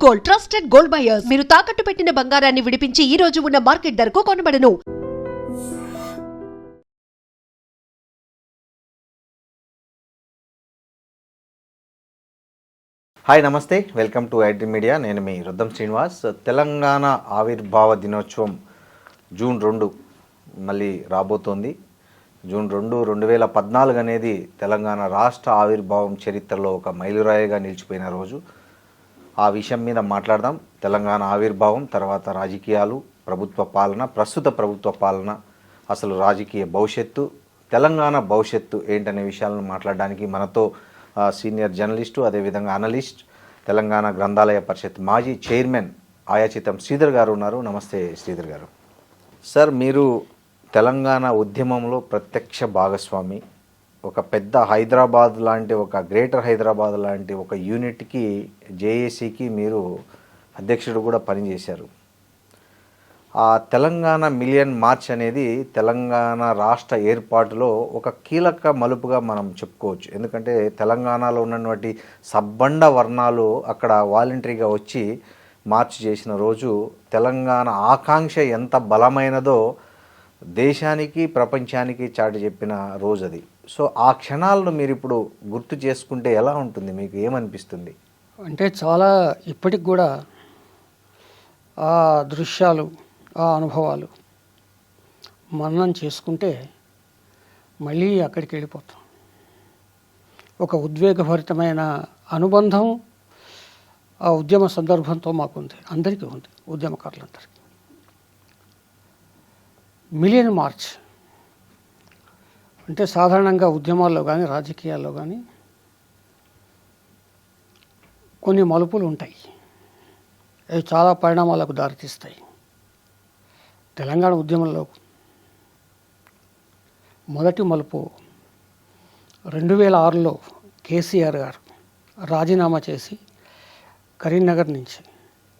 Gold, trusted gold buyers. మీరు తాకట్టు పెట్టిన బంగారాన్ని విడిపించి ఈ రోజు ఉన్న మార్కెట్ ధరకు కొనబడను. హాయ్ నమస్తే, వెల్కమ్ టు ఐటీ మీడియా. నేను మీ రుద్దం శ్రీనివాస్. తెలంగాణ ఆవిర్భావ దినోత్సవం జూన్ 2 మళ్ళీ రాబోతోంది. జూన్ 2, 2014 అనేది తెలంగాణ రాష్ట్ర ఆవిర్భావం చరిత్రలో ఒక మైలురాయిగా నిలిచిపోయిన రోజు. ఆ విషయం మీద మాట్లాడదాం. తెలంగాణ ఆవిర్భావం తర్వాత రాజకీయాలు, ప్రభుత్వ పాలన, ప్రస్తుత ప్రభుత్వ పాలన, అసలు రాజకీయ భవిష్యత్తు, తెలంగాణ భవిష్యత్తు ఏంటనే విషయాలను మాట్లాడడానికి మనతో సీనియర్ జర్నలిస్టు, అదేవిధంగా అనలిస్ట్, తెలంగాణ గ్రంథాలయ పరిషత్ మాజీ చైర్మన్ ఆయాచితం శ్రీధర్ గారు ఉన్నారు. నమస్తే శ్రీధర్ గారు. సార్, మీరు తెలంగాణ ఉద్యమంలో ప్రత్యక్ష భాగస్వామి. ఒక పెద్ద హైదరాబాద్ లాంటి, ఒక గ్రేటర్ హైదరాబాద్ లాంటి ఒక యూనిట్కి, జేఏసీకి మీరు అధ్యక్షుడు కూడా పనిచేశారు. ఆ తెలంగాణ మిలియన్ మార్చ్ అనేది తెలంగాణ రాష్ట్ర ఏర్పాటులో ఒక కీలక మలుపుగా మనం చెప్పుకోవచ్చు. ఎందుకంటే తెలంగాణలో ఉన్నటువంటి సబ్బండ వర్ణాలు అక్కడ వాలంటరీగా వచ్చి మార్చ్ చేసిన రోజు తెలంగాణ ఆకాంక్ష ఎంత బలమైనదో దేశానికి, ప్రపంచానికి చాటి చెప్పిన రోజు అది. సో ఆ క్షణాలను మీరు ఇప్పుడు గుర్తు చేసుకుంటే ఎలా ఉంటుంది? మీకు ఏమనిపిస్తుంది? అంటే చాలా ఇప్పటికి కూడా ఆ దృశ్యాలు, ఆ అనుభవాలు మననం చేసుకుంటే మళ్ళీ అక్కడికి వెళ్ళిపోతాం. ఒక ఉద్వేగభరితమైన అనుబంధం ఆ ఉద్యమ సందర్భంతో మాకుంది, అందరికీ ఉంది, ఉద్యమకారులందరికీ. మిలియన్ మార్చ్ అంటే సాధారణంగా ఉద్యమాల్లో కానీ, రాజకీయాల్లో కానీ కొన్ని మలుపులు ఉంటాయి. అవి చాలా పరిణామాలకు దారితీస్తాయి. తెలంగాణ ఉద్యమంలో మొదటి మలుపు 2006లో కేసీఆర్ గారు రాజీనామా చేసి కరీంనగర్ నుంచి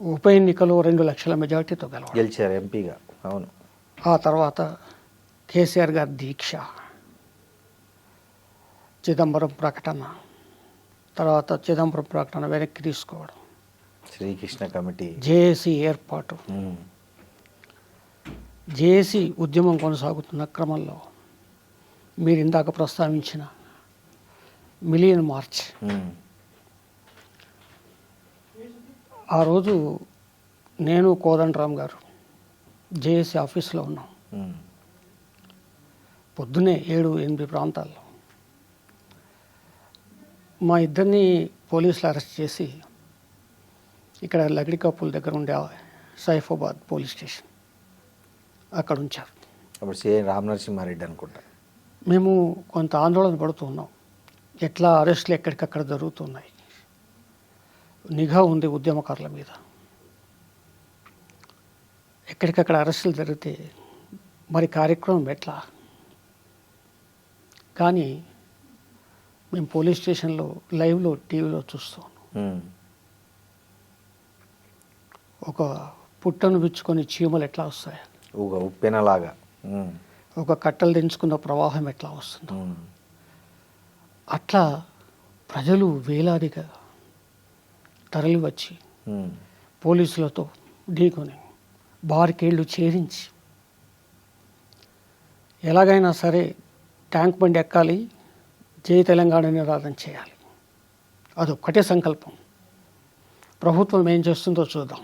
ఉప ఎన్నికలో 2 లక్షల మెజార్టీతో గెలిచారు ఎంపీగా. అవును. ఆ తర్వాత కేసీఆర్ గారి దీక్ష, చిదంబరం ప్రకటన, తర్వాత చిదంబరం ప్రకటన వెనక్కి తీసుకోవడం, శ్రీకృష్ణ కమిటీ, జేఏసీ ఏర్పాటు, జేఏసీ ఉద్యమం కొనసాగుతున్న క్రమంలో మీరు ఇందాక ప్రస్తావించిన మిలియన్ మార్చ్. ఆ రోజు నేను, కోదండరామ్ గారు జేఏసీ ఆఫీస్లో ఉన్నాం. పొద్దున్నే 7-8 ప్రాంతాల్లో మా ఇద్దరిని పోలీసులు అరెస్ట్ చేసి ఇక్కడ లగడికప్పుల దగ్గర ఉండే సైఫాబాద్ పోలీస్ స్టేషన్ అక్కడ ఉంచారు. అప్పుడు సిఐ రామనరసింహారెడ్డి అనుకుంటా. మేము కొంత ఆందోళన పడుతూ ఉన్నాం. ఎట్లా అరెస్టులు ఎక్కడికక్కడ జరుగుతున్నాయి, నిఘా ఉంది ఉద్యమకారుల మీద, ఎక్కడికక్కడ అరెస్టులు జరిగితే మరి కార్యక్రమం ఎట్లా. కానీ మేము పోలీస్ స్టేషన్లో లైవ్లో టీవీలో చూస్తాం. ఒక పుట్టను విచ్చుకొని చీమలు ఎట్లా వస్తాయి, ఉప్పెనలాగా ఒక కట్టలు దించుకున్న ప్రవాహం ఎట్లా వస్తుందో అట్లా ప్రజలు వేలాదిగా తరలి వచ్చి పోలీసులతో ఢీకొని బారికేళ్లు చేరించి ఎలాగైనా సరే ట్యాంక్ బండి ఎక్కాలి, జై తెలంగాణ నినాదం చేయాలి. అదొక్కటే సంకల్పం. ప్రభుత్వం ఏం చేస్తుందో చూద్దాం,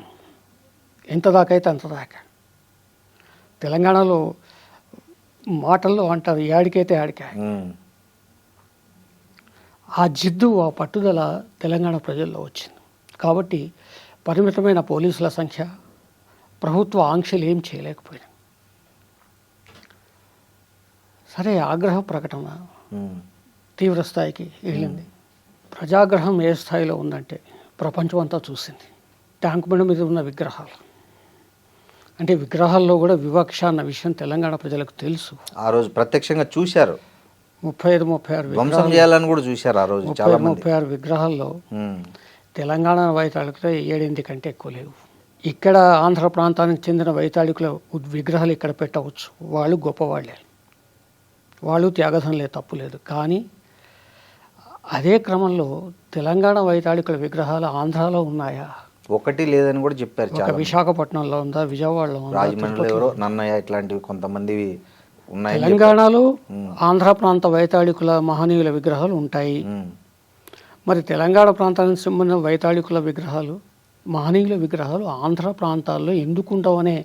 ఎంత దాకా అయితే అంత దాకా. తెలంగాణలో మాటల్లో అంటారు, యాడికైతే యాడికా. ఆ జిద్దు, ఆ పట్టుదల తెలంగాణ ప్రజల్లో వచ్చింది. కాబట్టి పరిమితమైన పోలీసుల సంఖ్య, ప్రభుత్వ ఆంక్షలు ఏం చేయలేకపోయినాయి. సరే, ఆగ్రహ ప్రకటన తీవ్ర స్థాయికి వెళ్ళింది. ప్రజాగ్రహం ఏ స్థాయిలో ఉందంటే ప్రపంచం అంతా చూసింది. ట్యాంక్ బండి మీద ఉన్న విగ్రహాలు, అంటే విగ్రహాల్లో కూడా వివక్ష అన్న విషయం తెలంగాణ ప్రజలకు తెలుసు. ఆ రోజు ప్రత్యక్షంగా చూశారు. 35-36 చేయాలని కూడా చూశారు ఆ రోజు. 36 విగ్రహాల్లో తెలంగాణ వైతాళికులు 7-8 కంటే ఎక్కువ లేవు. ఇక్కడ ఆంధ్ర ప్రాంతానికి చెందిన వైతాళికుల విగ్రహాలు ఇక్కడ పెట్టవచ్చు, వాళ్ళు గొప్పవాళ్ళే, వాళ్ళు త్యాగధనులే, తప్పు లేదు. కానీ అదే క్రమంలో తెలంగాణ వైతాళికుల విగ్రహాలు ఆంధ్రాలో ఉన్నాయా ఒకటి లేదని కూడా చెప్పారు ఒక చాలా. విశాఖపట్నంలో ఉందా, విజయవాడలో ఉందా, రాజమండ్రిలో ఎవరో నన్నయ్య ఇట్లాంటివి కొంతమంది ఉన్నాయి. తెలంగాణలో ఆంధ్ర ప్రాంత వైతాళికుల మహనీయుల విగ్రహాలు ఉంటాయి. మరి తెలంగాణ ప్రాంతానికి సంబంధించిన వైతాళికుల విగ్రహాలు, మహనీయుల విగ్రహాలు ఆంధ్ర ప్రాంతాల్లో ఎందుకుంటామనే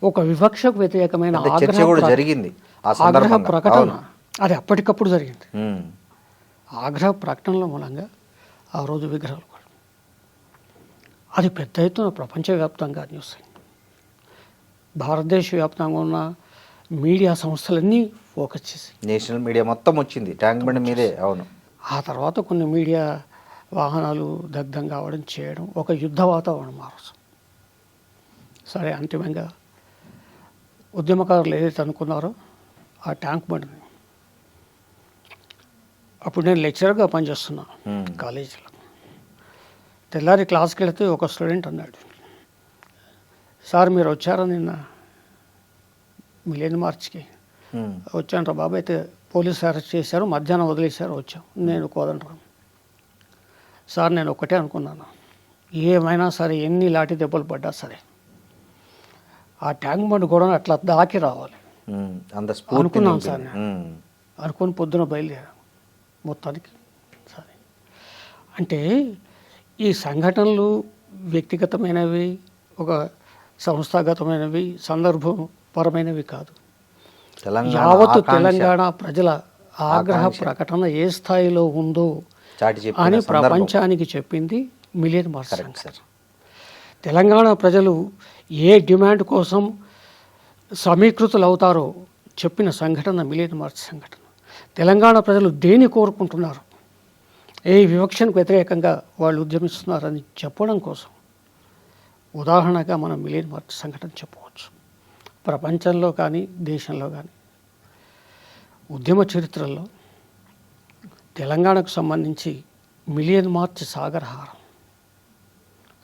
ఒక వివక్షకు వ్యతిరేకమైన చర్చ కూడా జరిగింది. ఆగ్రహ ప్రకటన అది అప్పటికప్పుడు జరిగింది. ఆగ్రహ ప్రకటనల మూలంగా ఆ రోజు విగ్రహాలు కూడా అది పెద్ద ఎత్తున ప్రపంచవ్యాప్తంగా న్యూస్ అయింది. భారతదేశ వ్యాప్తంగా ఉన్న మీడియా సంస్థలన్నీ ఫోకస్ చేసి నేషనల్ మీడియా మొత్తం వచ్చింది ట్యాంక్ బండ్ మీదే. అవును. ఆ తర్వాత కొన్ని మీడియా వాహనాలు దగ్ధం కావడం చేయడం ఒక యుద్ధ వాతావరణం మారచ్చు. సరే, అంతిమంగా ఉద్యమకారులు ఏదైతే అనుకున్నారో ఆ ట్యాంక్ బండ్ని, అప్పుడు నేను లెక్చరర్గా పనిచేస్తున్నాను కాలేజీలో. తెల్లారి క్లాస్కి వెళితే ఒక స్టూడెంట్ అన్నాడు, సార్ మీరు వచ్చారా నిన్న మిలియన్ మార్చ్కి? వచ్చాను రా బాబు, అయితే పోలీసు అరెస్ట్ చేశారు, మధ్యాహ్నం వదిలేశారు, వచ్చాం. నేను కోదండ్రా సార్, నేను ఒక్కటే అనుకున్నాను, ఏమైనా సరే ఎన్ని లాఠీ దెబ్బలు పడ్డా సరే ఆ ట్యాంక్ బండ్ కూడా అట్లా దాకి రావాలి అనుకున్నాను సార్. అనుకుని పొద్దున బయలుదేరాను. మొత్తానికి సరే అంటే ఈ సంఘటనలు వ్యక్తిగతమైనవి, ఒక సంస్థాగతమైనవి, సందర్భపరమైనవి కాదు. యావత్తు తెలంగాణ ప్రజల ఆగ్రహ ప్రకటన ఏ స్థాయిలో ఉందో అని ప్రపంచానికి చెప్పింది మిలియన్ మార్చ్ సంఘటన. తెలంగాణ ప్రజలు ఏ డిమాండ్ కోసం సమీకృతులు అవుతారో చెప్పిన సంఘటన మిలియన్ మార్చ్ సంఘటన. తెలంగాణ ప్రజలు దేని కోరుకుంటున్నారు, ఏ వివక్షకు వ్యతిరేకంగా వాళ్ళు ఉద్యమిస్తున్నారని చెప్పడం కోసం ఉదాహరణగా మనం మిలియన్ మార్చ్ సంఘటన చెప్పవచ్చు. ప్రపంచంలో కానీ దేశంలో కానీ ఉద్యమ చరిత్రలో తెలంగాణకు సంబంధించి మిలియన్ మార్చ్ సాగరహారం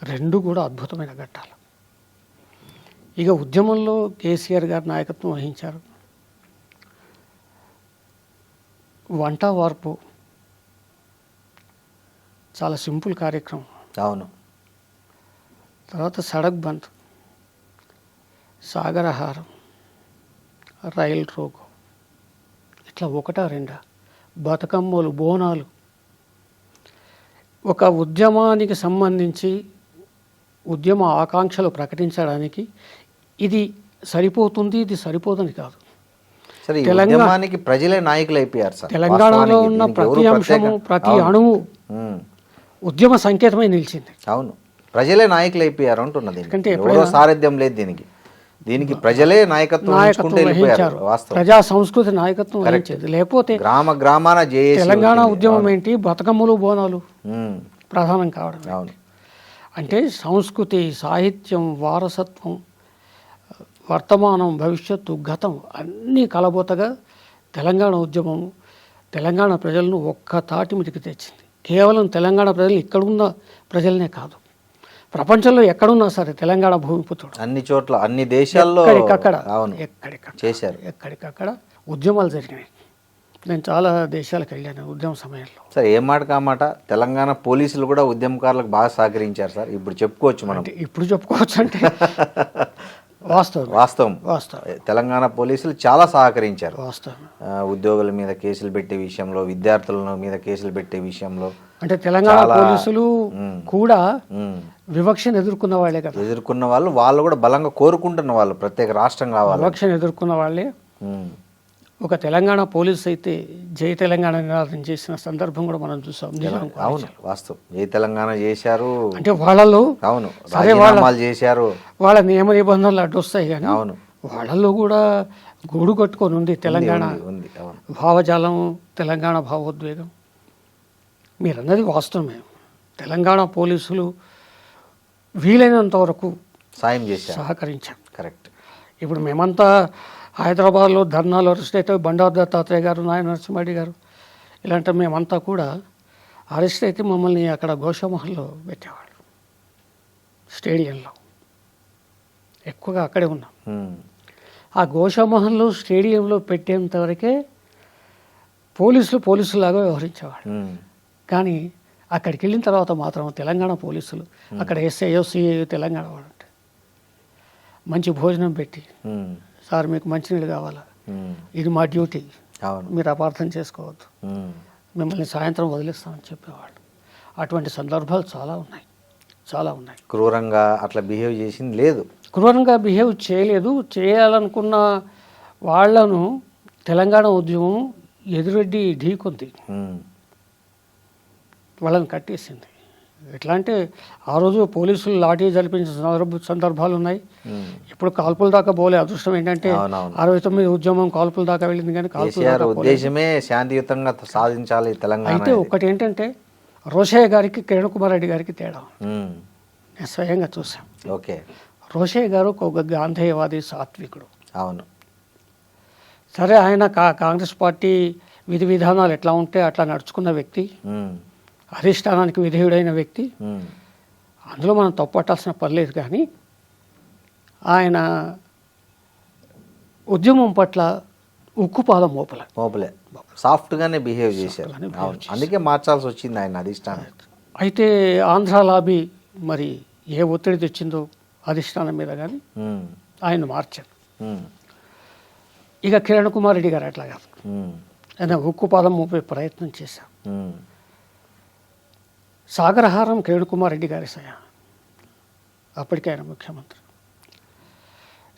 రెండు కూడా అద్భుతమైన ఘట్టాలు. ఇక ఉద్యమంలో కేసీఆర్ గారు నాయకత్వం వహించారు. వంట వార్పు చాలా సింపుల్ కార్యక్రమం. అవును. తర్వాత సడక్ బంద్, సాగరహారం, రైల్ రోగో, ఇట్లా ఒకటా రెండా, బతుకమ్మలు, బోనాలు. ఒక ఉద్యమానికి సంబంధించి ఉద్యమ ఆకాంక్షలు ప్రకటించడానికి ఇది సరిపోతుంది, ఇది సరిపోదని కాదు. తెలంగాణకి ప్రజలే నాయకులు అయిపోయారు సార్. తెలంగాణలో ఉన్న ప్రతి అంశము, ప్రతి అణువు ఉద్యమ సంకేతమై నిలిచింది. అవును, ప్రజలే నాయకులు అయిపోయారు అంటున్నది. ఎవరో సారథ్యం లేదు దీనికి ప్రజలే నాయకత్వం వహించారు. ప్రజా సంస్కృతి నాయకత్వం వహించేది. లేకపోతే గ్రామాన తెలంగాణ ఉద్యమం ఏంటి, బతుకమ్మలు, బోనాలు ప్రధానం కావడం. అవును. అంటే సంస్కృతి, సాహిత్యం, వారసత్వం, వర్తమానం, భవిష్యత్తు, గతం అన్నీ కలబోతగా తెలంగాణ ఉద్యమం తెలంగాణ ప్రజలను ఒక్క తాటి మీదకి తెచ్చింది. కేవలం తెలంగాణ ప్రజలు ఇక్కడున్న ప్రజలనే కాదు, ప్రపంచంలో ఎక్కడున్నా సరే తెలంగాణ భూమిపుత్రుడు. అన్ని చోట్ల, అన్ని దేశాల్లో ఎక్కడికక్కడ ఉద్యమాలు జరిగినాయి. నేను చాలా దేశాలకు వెళ్ళాను ఉద్యమ సమయంలో. సార్, ఏ మాట కామాట తెలంగాణ పోలీసులు కూడా ఉద్యమకారులకు బాగా సహకరించారు సార్. ఇప్పుడు చెప్పుకోవచ్చు మనం. ఇప్పుడు చెప్పుకోవచ్చు అంటే వాస్తవం. తెలంగాణ పోలీసులు చాలా సహకరించారు. వాస్తవం. ఉద్యోగుల మీద కేసులు పెట్టే విషయంలో, విద్యార్థుల మీద కేసులు పెట్టే విషయంలో. అంటే తెలంగాణ పోలీసులు కూడా వివక్షను ఎదుర్కొన్న వాళ్ళే కదా. ఎదుర్కొన్న వాళ్ళు కూడా బలంగా కోరుకుంటున్న వాళ్ళు ప్రత్యేక రాష్ట్రం కావాలి. వివక్షను ఎదుర్కొన్న వాళ్ళే. ఒక తెలంగాణ పోలీసు అయితే జై తెలంగాణ నినాదం చేసిన సందర్భం కూడా మనం చూసాం. అవును, వాస్తవం. జై తెలంగాణ చేశారు అంటే వాళ్ళలో. అవును, రాజీనామాలు చేశారు. వాళ్ళ నియమ నిబంధనలు అడ్డొస్తాయి కానీ వాళ్ళల్లో కూడా గూడు కట్టుకొని ఉంది తెలంగాణ భావజాలం, తెలంగాణ భావోద్వేగం. మీరు అన్నది వాస్తవమే. తెలంగాణ పోలీసులు వీలైనంత వరకు సాయం చేశారు, సహకరించారు. కరెక్ట్. ఇప్పుడు మేమంతా హైదరాబాద్లో ధర్నాలు అరెస్ట్ అయితే బండారు దత్తాత్రేయ గారు, నాయన నరసింహారెడ్డి గారు ఇలాంటి మేమంతా కూడా అరెస్ట్ అయితే మమ్మల్ని అక్కడ గోషామహల్లో పెట్టేవాళ్ళు. స్టేడియంలో ఎక్కువగా అక్కడే ఉన్నాం. ఆ గోషామహల్లో స్టేడియంలో పెట్టేంత వరకే పోలీసులాగా వ్యవహరించేవాళ్ళు. కానీ అక్కడికి వెళ్ళిన తర్వాత మాత్రం తెలంగాణ పోలీసులు అక్కడ ఎస్ఐఓ సిఐ తెలంగాణ వాళ్ళు ఉంటారు. మంచి భోజనం పెట్టి, సార్ మీకు మంచినీళ్ళు కావాలా, ఇది మా డ్యూటీ, అవును. మీరు అపార్థం చేసుకోవద్దు, మిమ్మల్ని సాయంత్రం వదిలేస్తామని చెప్పేవాళ్ళు. అటువంటి సందర్భాలు చాలా ఉన్నాయి, చాలా ఉన్నాయి. క్రూరంగా అట్లా బిహేవ్ చేసింది లేదు. క్రూరంగా బిహేవ్ చేయలేదు. చేయాలనుకున్న వాళ్లను తెలంగాణ ఉద్యమం ఎదురెడ్డి ఢీకొంది, వాళ్ళని కట్టేసింది. ఎట్లా అంటే ఆ రోజు పోలీసులు లాఠీ జరిపించిన సందర్భాలు ఉన్నాయి. ఇప్పుడు కాల్పుల దాకా పోలే. అదృష్టం ఏంటంటే 69 ఉద్యమం కాల్పుల దాకా వెళ్ళింది, కానీ కాల్పుల ఉద్దేశమే శాంతియుతంగా సాధించాలి తెలంగాణ. అయితే ఒకటి ఏంటంటే రోషయ్య గారికి కిరణ్ కుమార్ రెడ్డి గారికి తేడా నేను స్వయంగా చూసాను. ఓకే. రోషయ్య గారు ఒక గాంధేయవాది, సాత్వికుడు. అవును. సరే, ఆయన కాంగ్రెస్ పార్టీ విధి విధానాలు ఎట్లా ఉంటే అట్లా నడుచుకున్న వ్యక్తి, అధిష్టానానికి విధేయుడైన వ్యక్తి. అందులో మనం తప్పట్టాల్సిన పర్లేదు. కానీ ఆయన ఉద్యమం పట్ల ఉక్కుపాదం మోపలే, సాఫ్ట్గానే బిహేవ్ చేశారు. అందుకే మార్చాల్సి వచ్చింది ఆయన అధిష్టానం. అయితే ఆంధ్ర లాబీ మరి ఏ ఒత్తిడి తెచ్చిందో అధిష్టానం మీద, కానీ ఆయన మార్చారు. ఇక కిరణ్ కుమార్ రెడ్డి గారు అట్లా కాదు, ఆయన ఉక్కుపాదం మోపే ప్రయత్నం చేశారు. సాగరహారం కిరణ్ కుమార్ రెడ్డి గారి అప్పటికే ఆయన ముఖ్యమంత్రి.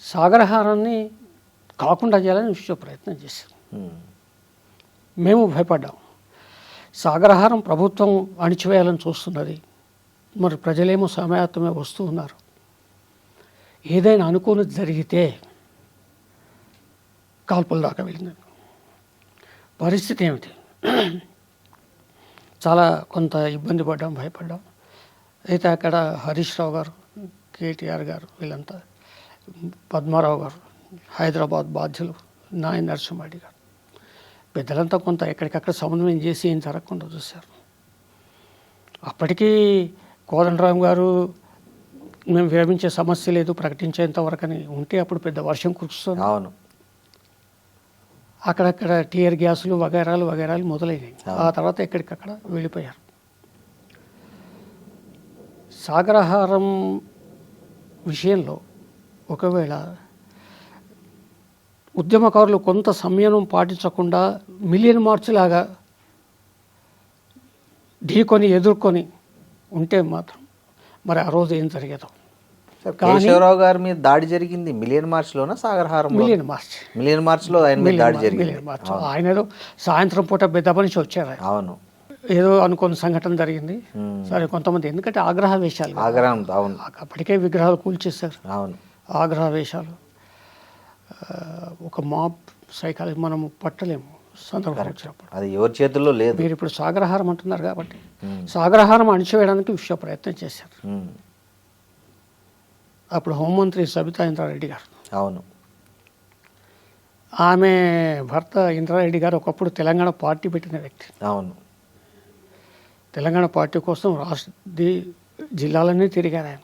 సాగరహారాన్ని కాకుండా చేయాలని విశ్వ ప్రయత్నం చేశారు. మేము భయపడ్డాం. సాగరహారం ప్రభుత్వం అణిచివేయాలని చూస్తున్నది, మరి ప్రజలేమో సమయాత్తమే వస్తూ ఉన్నారు. ఏదైనా అనుకోనిది జరిగితే కాల్పుల దాకా వెళ్ళింది. పరిస్థితి ఏమిటి? చాలా కొంత ఇబ్బంది పడ్డాం, భయపడ్డాం. అయితే అక్కడ హరీష్ రావు గారు, కేటీఆర్ గారు, వీళ్ళంతా, పద్మారావు గారు, హైదరాబాద్ బాధ్యులు, నాయన నరసింహారెడ్డి గారు, పెద్దలంతా కొంత ఎక్కడికక్కడ సమన్వయం చేసి ఏం జరగకుండా చూశారు. అప్పటికీ కోదండరామ్ గారు మేము విరమించే సమస్య లేదు, ప్రకటించేంత వరకని ఉంటే అప్పుడు పెద్ద వర్షం కురుస్తుంది. అవును. అక్కడక్కడ టీయర్ గ్యాసులు వగైరాలు మొదలైనవి. ఆ తర్వాత ఎక్కడికక్కడ వెళ్ళిపోయారు. సాగరహారం విషయంలో ఒకవేళ ఉద్యమకారులు కొంత సంయమనం పాటించకుండా మిలియన్ మార్చ్ లాగా ఢీకొని ఎదుర్కొని ఉంటే మాత్రం మరి ఆ రోజు ఏం జరిగేదో. కేశవరావు గారి మీద దాడి జరిగింది మిలియన్ మార్చ్లోనా సాగరహారం? మిలియన్ మార్చ్లో ఆయన మీద దాడి జరిగింది. ఆయన ఏదో సాయంత్రం పూట పెద్ద మనిషి వచ్చారు. అవును. ఏదో అనుకున్న సంఘటన జరిగింది. సరే, కొంతమంది ఎందుకంటే ఆగ్రహవేశాలు, అప్పటికే విగ్రహాలు కూల్చేస్తారు. అవును. ఆగ్రహవేశాలు, ఒక మాబ్ సైకాలజీ మనం పట్టలేము సందర్భం వచ్చినప్పుడు. అది ఎవరి చేతుల్లో లేదు. మీరు ఇప్పుడు సాగరహారం అంటున్నారు కాబట్టి సాగరహారం అణిచివేయడానికి విశ్వ ప్రయత్నం చేశారు. అప్పుడు హోంమంత్రి సబితా ఇంద్రారెడ్డి గారు, అవును, ఆమె భర్త ఇంద్రారెడ్డి గారు ఒకప్పుడు తెలంగాణ పార్టీ పెట్టిన వ్యక్తి. అవును. తెలంగాణ పార్టీ కోసం జిల్లాలన్నీ తిరిగారు ఆయన.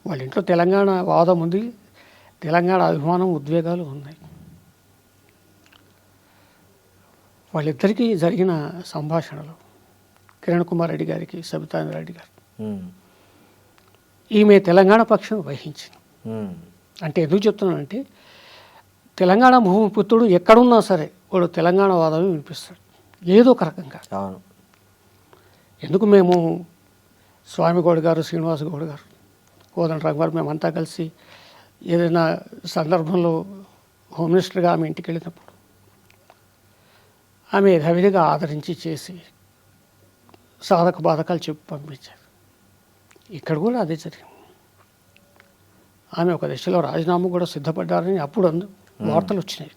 వాళ్ళ ఇంట్లో తెలంగాణ వాదం ఉంది, తెలంగాణ అభిమానం, ఉద్వేగాలు ఉన్నాయి. వాళ్ళిద్దరికీ జరిగిన సంభాషణలు కిరణ్ కుమార్ రెడ్డి గారికి, సబితా ఇంద్రారెడ్డి గారు, ఈమె తెలంగాణ పక్షం వహించింది. అంటే ఎందుకు చెప్తున్నానంటే తెలంగాణ భూమిపుత్రుడు ఎక్కడున్నా సరే వాడు తెలంగాణ వాదమే వినిపిస్తాడు ఏదో ఒక రకంగా. ఎందుకు మేము స్వామి గౌడ్ గారు, శ్రీనివాస్ గౌడ్ గారు, కోదండరామ్ గారు, మేమంతా కలిసి ఏదైనా సందర్భంలో హోమ్ మినిస్టర్గా ఆమె ఇంటికి వెళ్ళినప్పుడు ఆమె యథావిధిగా ఆదరించి చేసి సాధక బాధకాలు చెప్పి పంపించారు. ఇక్కడ కూడా అదే జరిగింది. ఆమె ఒక దశలో రాజీనామా కూడా సిద్ధపడ్డారని అప్పుడు వార్తలు వచ్చినాయి.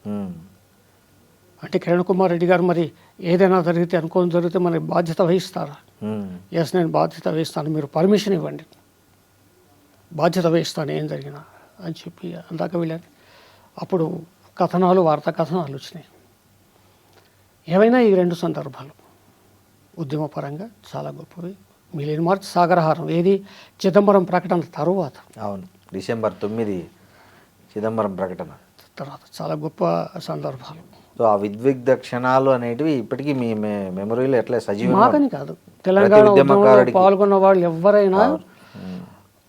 అంటే కిరణ్ కుమార్ రెడ్డి గారు మరి ఏదైనా జరిగితే, అనుకోని జరిగితే మనకి బాధ్యత వహిస్తారా? ఎస్, నేను బాధ్యత వహిస్తాను, మీరు పర్మిషన్ ఇవ్వండి, బాధ్యత వహిస్తాను ఏం జరిగినా అని చెప్పి అందాక వెళ్ళాను. అప్పుడు కథనాలు, వార్తా కథనాలు వచ్చినాయి. ఏవైనా ఈ రెండు సందర్భాలు ఉద్యమపరంగా చాలా గొప్పవి. మిలియన్ మార్చ్, సాగరహారం ఏది చిదంబరం ప్రకటన తరువాత. అవును, December 9 చిదంబరం ప్రకటన తర్వాత చాలా గొప్ప సందర్భాలు. సో ఆ విద్విగ్ధ క్షణాలు అనేటివి ఇప్పటికీ మీ మెమరీలో ఎట్లా సజీవంగా మాకని కాదు, తెలంగాణ ఉద్యమంలో ఉద్యమకారుడికి పాల్గొన్న వాళ్ళు ఎవరైనా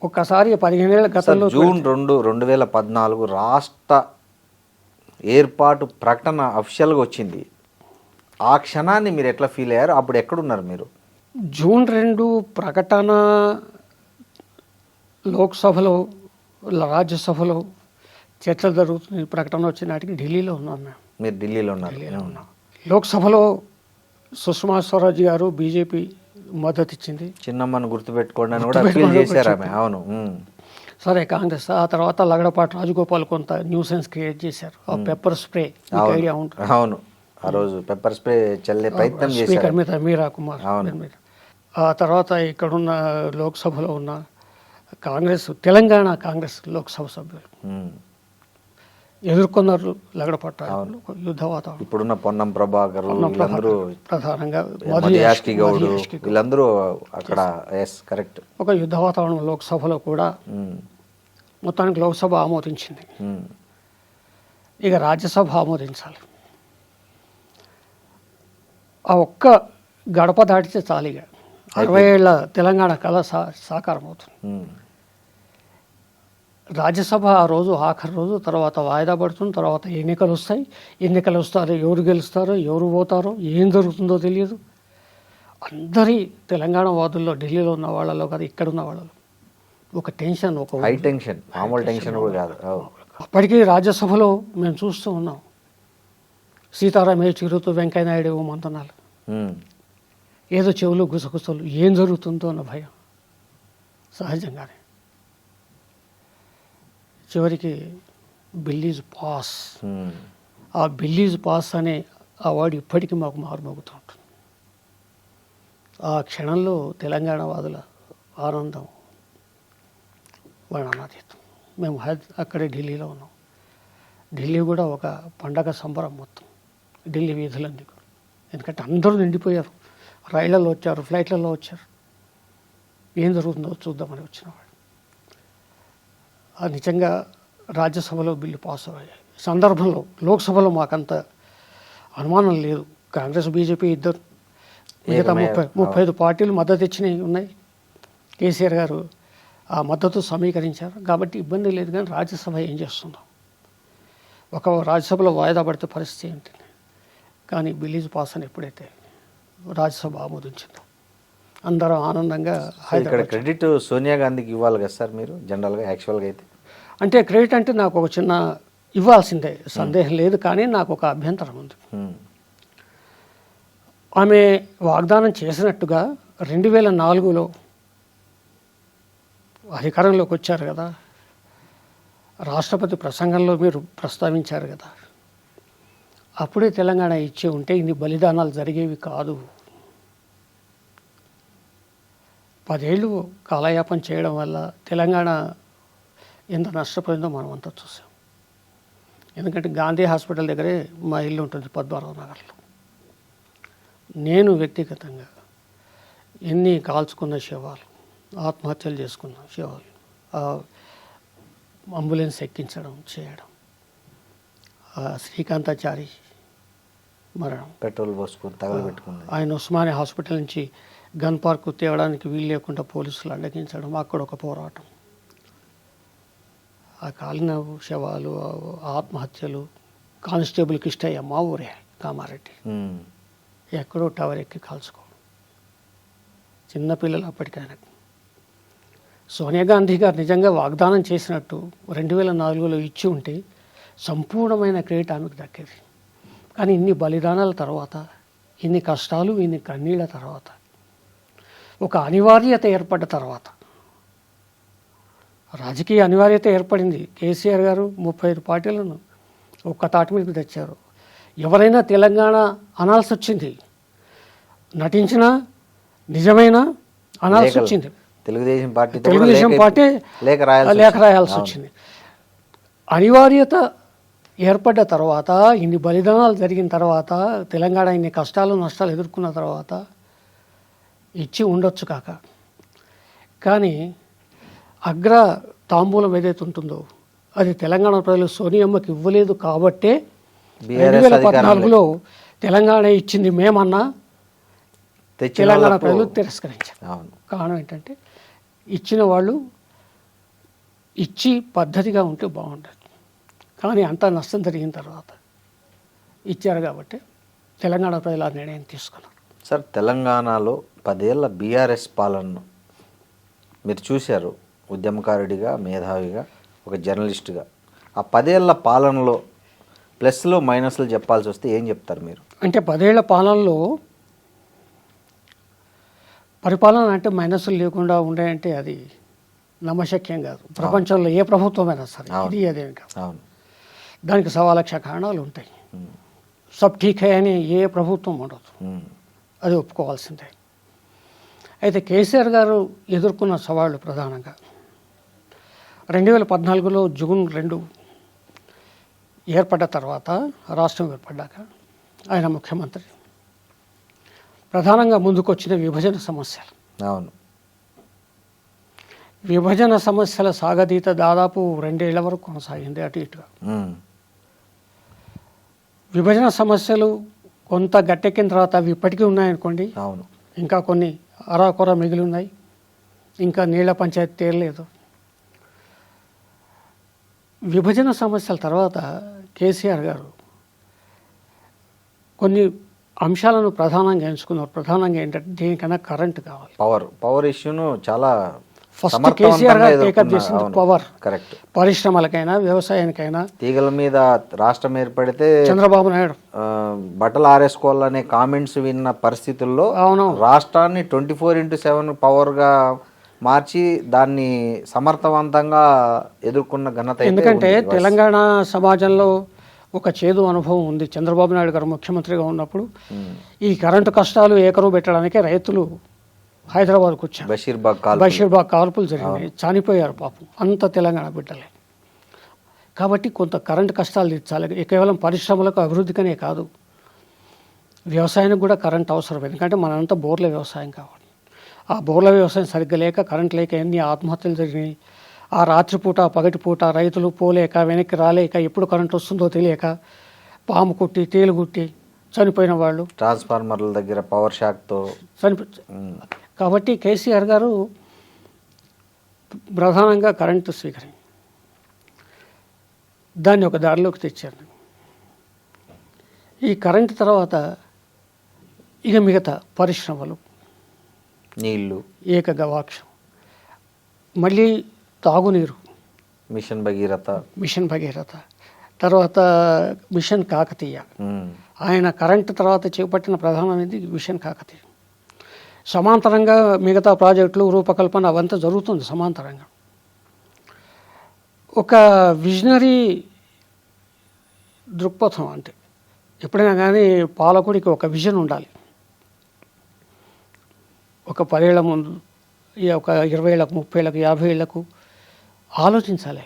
ఒక్కసారి 15 ఏళ్ల గతంలో జూన్ 2, 2014 రాష్ట్ర ఏర్పాటు ప్రకటన అఫిషియల్గా వచ్చింది. ఆ క్షణాన్ని మీరు ఎట్లా ఫీల్ అయ్యారు? అప్పుడు ఎక్కడున్నారు మీరు? జూన్ 2 ప్రకటన లోక్సభలో రాజ్యసభలో చర్చలు జరుగుతుంది. ప్రకటన వచ్చిన నాటికి ఢిల్లీలో ఉన్నాం మేము. మీరు ఢిల్లీలో ఉన్నారు. లోక్సభలో సుష్మా స్వరాజ్ గారు బీజేపీ మద్దతు ఇచ్చింది. చిన్నమ్మను గుర్తుపెట్టుకోండి అని కూడా అప్పీల్ చేశారు ఆమె. అవును. సరే కాంగ్రెస్. ఆ తర్వాత లగడపాటి రాజగోపాల్ కొంత న్యూసెన్స్ క్రియేట్ చేశారు. ఆ పెప్పర్ స్ప్రే ఐడియా ఉంటుంది. అవును, ఆ రోజు పెప్పర్ స్ప్రే చల్లే ప్రయత్నం చేశారు స్పీకర్ మీద మీరా కుమార్ మీద. ఆ తర్వాత ఇక్కడున్న లోక్సభలో ఉన్న కాంగ్రెస్, తెలంగాణ కాంగ్రెస్ లోక్సభ సభ్యులు ఎదుర్కొన్నారు లగడపాటి యుద్ధ వాతావరణం. ఇప్పుడున్న పొన్నం ప్రభాకర్ వీళ్ళందరూ ప్రధానంగా మధుయాష్కి గౌడ్ వీళ్ళందరూ అక్కడ. Yes, correct. ఒక యుద్ధ వాతావరణం లోక్సభలో కూడా. మొత్తానికి లోక్సభ ఆమోదించింది. ఇక రాజ్యసభ ఆమోదించాలి. ఆ ఒక్క గడప దాటితే చాలిగా 60 ఏళ్ల తెలంగాణ కళ సాకారం అవుతుంది. రాజ్యసభ ఆ రోజు ఆఖరి రోజు, తర్వాత వాయిదా పడుతుంది. తర్వాత ఎన్నికలు వస్తాయి. ఎన్నికలు వస్తారో, ఎవరు గెలుస్తారో, ఎవరు పోతారో, ఏం జరుగుతుందో తెలియదు. అందరి తెలంగాణ వాదుల్లో, ఢిల్లీలో ఉన్న వాళ్ళలో కాదు, ఇక్కడ ఉన్న వాళ్ళలో ఒక టెన్షన్, ఒక హై టెన్షన్, మామూలు టెన్షన్ కూడా కాదు. అప్పటికీ రాజ్యసభలో మేము చూస్తూ ఉన్నాం. సీతారాం చిరుతూ వెంకయ్యనాయుడు మంతనాలు, ఏదో చెవులు గుసగుసలు, ఏం జరుగుతుందో అన్న భయం సహజంగానే. చివరికి బిల్లీజ్ పాస్, ఆ బిల్లీజ్ పాస్ అనే ఆ వర్డ్ ఇప్పటికీ మాకు మారుమోగుతూ ఉంటుంది. ఆ క్షణంలో తెలంగాణ వాదుల ఆనందం వర్ణనాతీతం. మేము అక్కడే ఢిల్లీలో ఉన్నాం. ఢిల్లీ కూడా ఒక పండగ సంబరం మొత్తం, ఢిల్లీ వీధులన్నీ కూడా. ఎందుకంటే అందరూ నిండిపోయారు. రైళ్లలో వచ్చారు, ఫ్లైట్లలో వచ్చారు. ఏం జరుగుతుందో చూద్దామని వచ్చినవాడు. నిజంగా రాజ్యసభలో బిల్లు పాస్ అయ్యాయి సందర్భంలో లోక్సభలో మాకంత అనుమానం లేదు. కాంగ్రెస్, బీజేపీ ఇద్దరు, మిగతా 35 పార్టీలు మద్దతు ఇచ్చినవి ఉన్నాయి. కేసీఆర్ గారు ఆ మద్దతు సమీకరించారు కాబట్టి ఇబ్బంది లేదు. కానీ రాజ్యసభ ఏం చేస్తుందో, ఒక రాజ్యసభలో వాయిదా పడితే పరిస్థితి ఏంటి. కానీ బిల్లీజ్ పాస్ అని ఎప్పుడైతే రాజ్యసభ ఆమోదించిందో అందరూ ఆనందంగా. ఇక్కడ క్రెడిట్ సోనియా గాంధీకి ఇవ్వాలి కదా సార్ మీరు జనరల్గా, యాక్చువల్గా అయితే? అంటే క్రెడిట్ అంటే నాకు ఒక చిన్న ఇవ్వాల్సిందే, సందేహం లేదు. కానీ నాకు ఒక అభ్యంతరం ఉంది. ఆమె వాగ్దానం చేసినట్టుగా 2004లో అధికారంలోకి వచ్చారు కదా, రాష్ట్రపతి ప్రసంగంలో మీరు ప్రస్తావించారు కదా, అప్పుడే తెలంగాణ ఇచ్చి ఉంటే ఇన్ని బలిదానాలు జరిగేవి కాదు. 10 ఏళ్ళు కాలయాపన చేయడం వల్ల తెలంగాణ ఎంత నష్టపోయిందో మనం అంతా చూసాం. ఎందుకంటే గాంధీ హాస్పిటల్ దగ్గరే మా ఇల్లు ఉంటుంది, పద్మారావు నగర్లో. నేను వ్యక్తిగతంగా ఎన్ని కాల్చుకున్న శవాలు, ఆత్మహత్యలు చేసుకున్న శవాలు, అంబులెన్స్ ఎక్కించడం చేయడం, శ్రీకాంతాచారి మరణం, పెట్రోల్ పోసుకుని తగలబెట్టుకుంది, ఆయన ఉస్మానియా హాస్పిటల్ నుంచి గన్ పార్క్ తేవడానికి వీలు లేకుండా పోలీసులు అడ్డగించడం, అక్కడ ఒక పోరాటం, ఆ కాలిన శవాలు, ఆత్మహత్యలు. కానిస్టేబుల్ కిష్టయ్య మా ఊరే కామారెడ్డి, ఎక్కడో టవర్ ఎక్కి కాల్చుకోవడం, చిన్నపిల్లలు అప్పటికైనా. సోనియా గాంధీ గారు నిజంగా వాగ్దానం చేసినట్టు 2004లో ఇచ్చి ఉంటే సంపూర్ణమైన క్రెడిట్ ఆమెకు దక్కేది. కానీ ఇన్ని బలిదానాల తర్వాత, ఇన్ని కష్టాలు, ఇన్ని కన్నీళ్ల తర్వాత, ఒక అనివార్యత ఏర్పడ్డ తర్వాత, రాజకీయ అనివార్యత ఏర్పడింది. కేసీఆర్ గారు 35 పార్టీలను ఒక్క తాటి మీదకి తెచ్చారు. ఎవరైనా తెలంగాణ అనాల్సి వచ్చింది, నటించినా నిజమైన అనాల్సి వచ్చింది. తెలుగుదేశం పార్టీ లేఖ రాయాల్సి వచ్చింది. అనివార్యత ఏర్పడ్డ తర్వాత, ఇన్ని బలిదానాలు జరిగిన తర్వాత, తెలంగాణ ఇన్ని కష్టాలు నష్టాలు ఎదుర్కొన్న తర్వాత ఇచ్చి ఉండొచ్చు కాక. కానీ అగ్ర తాంబూలం ఏదైతే ఉంటుందో అది తెలంగాణ ప్రజలు సోనియమ్మకి ఇవ్వలేదు కాబట్టే బీఆర్ఎస్ అధికారంలో 2014లో తెలంగాణ ఇచ్చింది మేమన్నా తెచ్చిన తెలంగాణ వాళ్ళకు- ప్రజలు తిరస్కరించారు. అవును. కారణం ఏంటంటే ఇచ్చిన వాళ్ళు ఇచ్చి పద్ధతిగా ఉంటే బాగుండదు. కానీ అంత నష్టం జరిగిన తర్వాత ఇచ్చారు కాబట్టి తెలంగాణ ప్రజలు ఆ నిర్ణయం తీసుకున్నారు. సార్, తెలంగాణలో 10 ఏళ్ల బీఆర్ఎస్ పాలనను మీరు చూశారు, ఉద్యమకారుడిగా, మేధావిగా, ఒక జర్నలిస్టుగా. ఆ 10 ఏళ్ల పాలనలో ప్లస్లు మైనస్లు చెప్పాల్సి వస్తే ఏం చెప్తారు మీరు? అంటే 10 ఏళ్ల పాలనలో పరిపాలన అంటే మైనస్లు లేకుండా ఉండాయంటే అది నమ్మశక్యం కాదు. ప్రపంచంలో ఏ ప్రభుత్వమైనా సరే ఇది అదేం కాదు. అవును. దానికి 1,00,000 కారణాలు ఉంటాయి. సబ్ ఠీక్ హై అని ఏ ప్రభుత్వం ఉండదు, ఉమ్. అది ఒప్పుకోవాల్సిందే. అయితే కేసీఆర్ గారు ఎదుర్కొన్న సవాళ్ళు ప్రధానంగా 2014లో జూన్ 2 ఏర్పడ్డ తర్వాత, రాష్ట్రం ఏర్పడ్డాక ఆయన ముఖ్యమంత్రి ప్రధానంగా ముందుకొచ్చిన విభజన సమస్యలు. అవును. విభజన సమస్యల సాగదీత దాదాపు 2 ఏళ్ల వరకు కొనసాగింది అటు ఇటుగా. ఉమ్. విభజన సమస్యలు కొంత గట్టెక్కిన తర్వాత అవి ఇప్పటికీ ఉన్నాయనుకోండి, అవును. ఇంకా కొన్ని అరాకొర మిగిలి ఉన్నాయి, ఇంకా నీళ్ల పంచాయతీ తేరలేదు. విభజన సమస్యల తర్వాత కేసీఆర్ గారు కొన్ని అంశాలను ప్రధానంగా ఎంచుకున్నారు. ప్రధానంగా ఏంటంటే దీనికన్నా కరెంటు కావాలి. పవర్ ఇష్యూను చాలా ఫస్ట్ కేసీఆర్ గారు టేకప్ చేసింది అవును. పవర్. కరెక్ట్. పరిశ్రమలకైనా వ్యవసాయానికైనా తీగల మీద రాష్ట్రం ఏర్పడితే చంద్రబాబు నాయుడు బట్టలు ఆరేసుకోవాలనే కామెంట్స్ విన్న పరిస్థితుల్లో అవును రాష్ట్రాన్ని 24/7 పవర్గా మార్చి దాన్ని సమర్థవంతంగా ఎదుర్కొన్న ఘనత అయితే ఎందుకంటే ఉంది. తెలంగాణ సమాజంలో ఒక చేదు అనుభవం ఉంది. చంద్రబాబు నాయుడు గారు ముఖ్యమంత్రిగా ఉన్నప్పుడు ఈ కరెంటు కష్టాలు ఏకరువు పెట్టడానికే రైతులు హైదరాబాద్కు వచ్చారు. బషీర్బాగ్ కాల్పులు జరిగినాయి, చనిపోయారు పాపం అంత తెలంగాణ బిడ్డలే. కాబట్టి కొంత కరెంటు కష్టాలు తీర్చాలి. కేవలం పరిశ్రమలకు అభివృద్ధికనే కాదు, వ్యవసాయానికి కూడా కరెంట్ అవసరం. ఎందుకంటే మనంతా బోర్ల వ్యవసాయం కావాలి. ఆ బోర్ల వ్యవసాయం సరిగ్గా లేక, కరెంట్ లేక ఎన్ని ఆత్మహత్యలు జరిగినాయి. ఆ రాత్రిపూట పగటిపూట రైతులు పోలేక, వెనక్కి రాలేక, ఎప్పుడు కరెంట్ వస్తుందో తెలియక పాము కొట్టి తేలు కుట్టి చనిపోయిన వాళ్ళు, ట్రాన్స్ఫార్మర్ల దగ్గర పవర్ షాక్తో కాబట్టి కేసీఆర్ గారు ప్రధానంగా కరెంటు స్వీకరించి దాన్ని ఒక దారిలోకి తెచ్చారు. ఈ కరెంటు తర్వాత ఇక మిగతా పరిశ్రమలు, నీళ్లు, ఏకగవాక్షం, మళ్ళీ తాగునీరు, మిషన్ భగీరథ, తర్వాత మిషన్ కాకతీయ. ఆయన కరెంటు తర్వాత చేపట్టిన ప్రధానమైనది మిషన్ కాకతీయ. సమాంతరంగా మిగతా ప్రాజెక్టులు రూపకల్పన అవంతా జరుగుతుంది సమాంతరంగా. ఒక విజనరీ దృక్పథం. అంటే ఎప్పుడైనా కానీ పాలకుడికి ఒక విజన్ ఉండాలి. ఒక 10 ఏళ్ల ముందు, ఒక 20 ఏళ్లకు, 30 ఏళ్లకు, 50 ఏళ్లకు ఆలోచించాలి.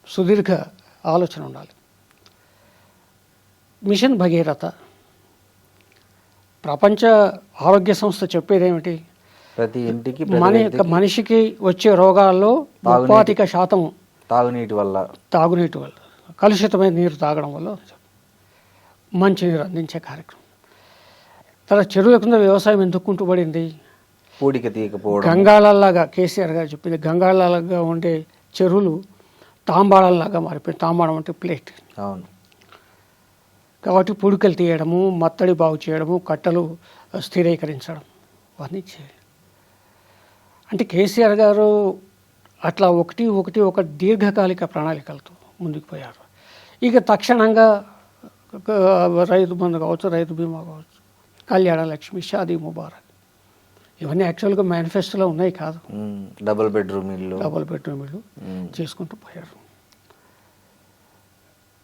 సుదీర్ఘ ఆలోచన ఉండాలి. మిషన్ భగీరథ, ప్రపంచ ఆరోగ్య సంస్థ చెప్పేదేమిటి? ప్రతి ఇంటికి మనిషికి వచ్చే రోగాల్లో 35% తాగునీటి వల్ల, కలుషితమైన నీరు తాగడం వల్ల మంచినీరు అందించే కార్యక్రమం. తర్వాత చెరువుల కింద వ్యవసాయం ఎందుకుంటూ పడింది? పూడిక తీయకపోవడం. గంగాళాల్లాగా కేసీఆర్ గారు చెప్పింది, గంగాళాలుగా ఉండే చెరువులు తాంబాళాల్లాగా మారిపోయింది. తాంబాళం అంటే ప్లేట్. అవును. కాబట్టి పూడికలు తీయడము, మత్తడి బాగు చేయడము, కట్టలు స్థిరీకరించడం అవన్నీ చేయాలి. అంటే కేసీఆర్ గారు అట్లా ఒక దీర్ఘకాలిక ప్రణాళికలతో ముందుకు పోయారు. ఇక తక్షణంగా రైతు బంధు కావచ్చు, రైతు బీమా కావచ్చు, కళ్యాణ లక్ష్మి, షాదీ ముబారక్, ఇవన్నీ యాక్చువల్గా మేనిఫెస్టోలో ఉన్నాయి కాదు. డబుల్ బెడ్రూమ్ ఇల్లు చేసుకుంటూ పోయారు.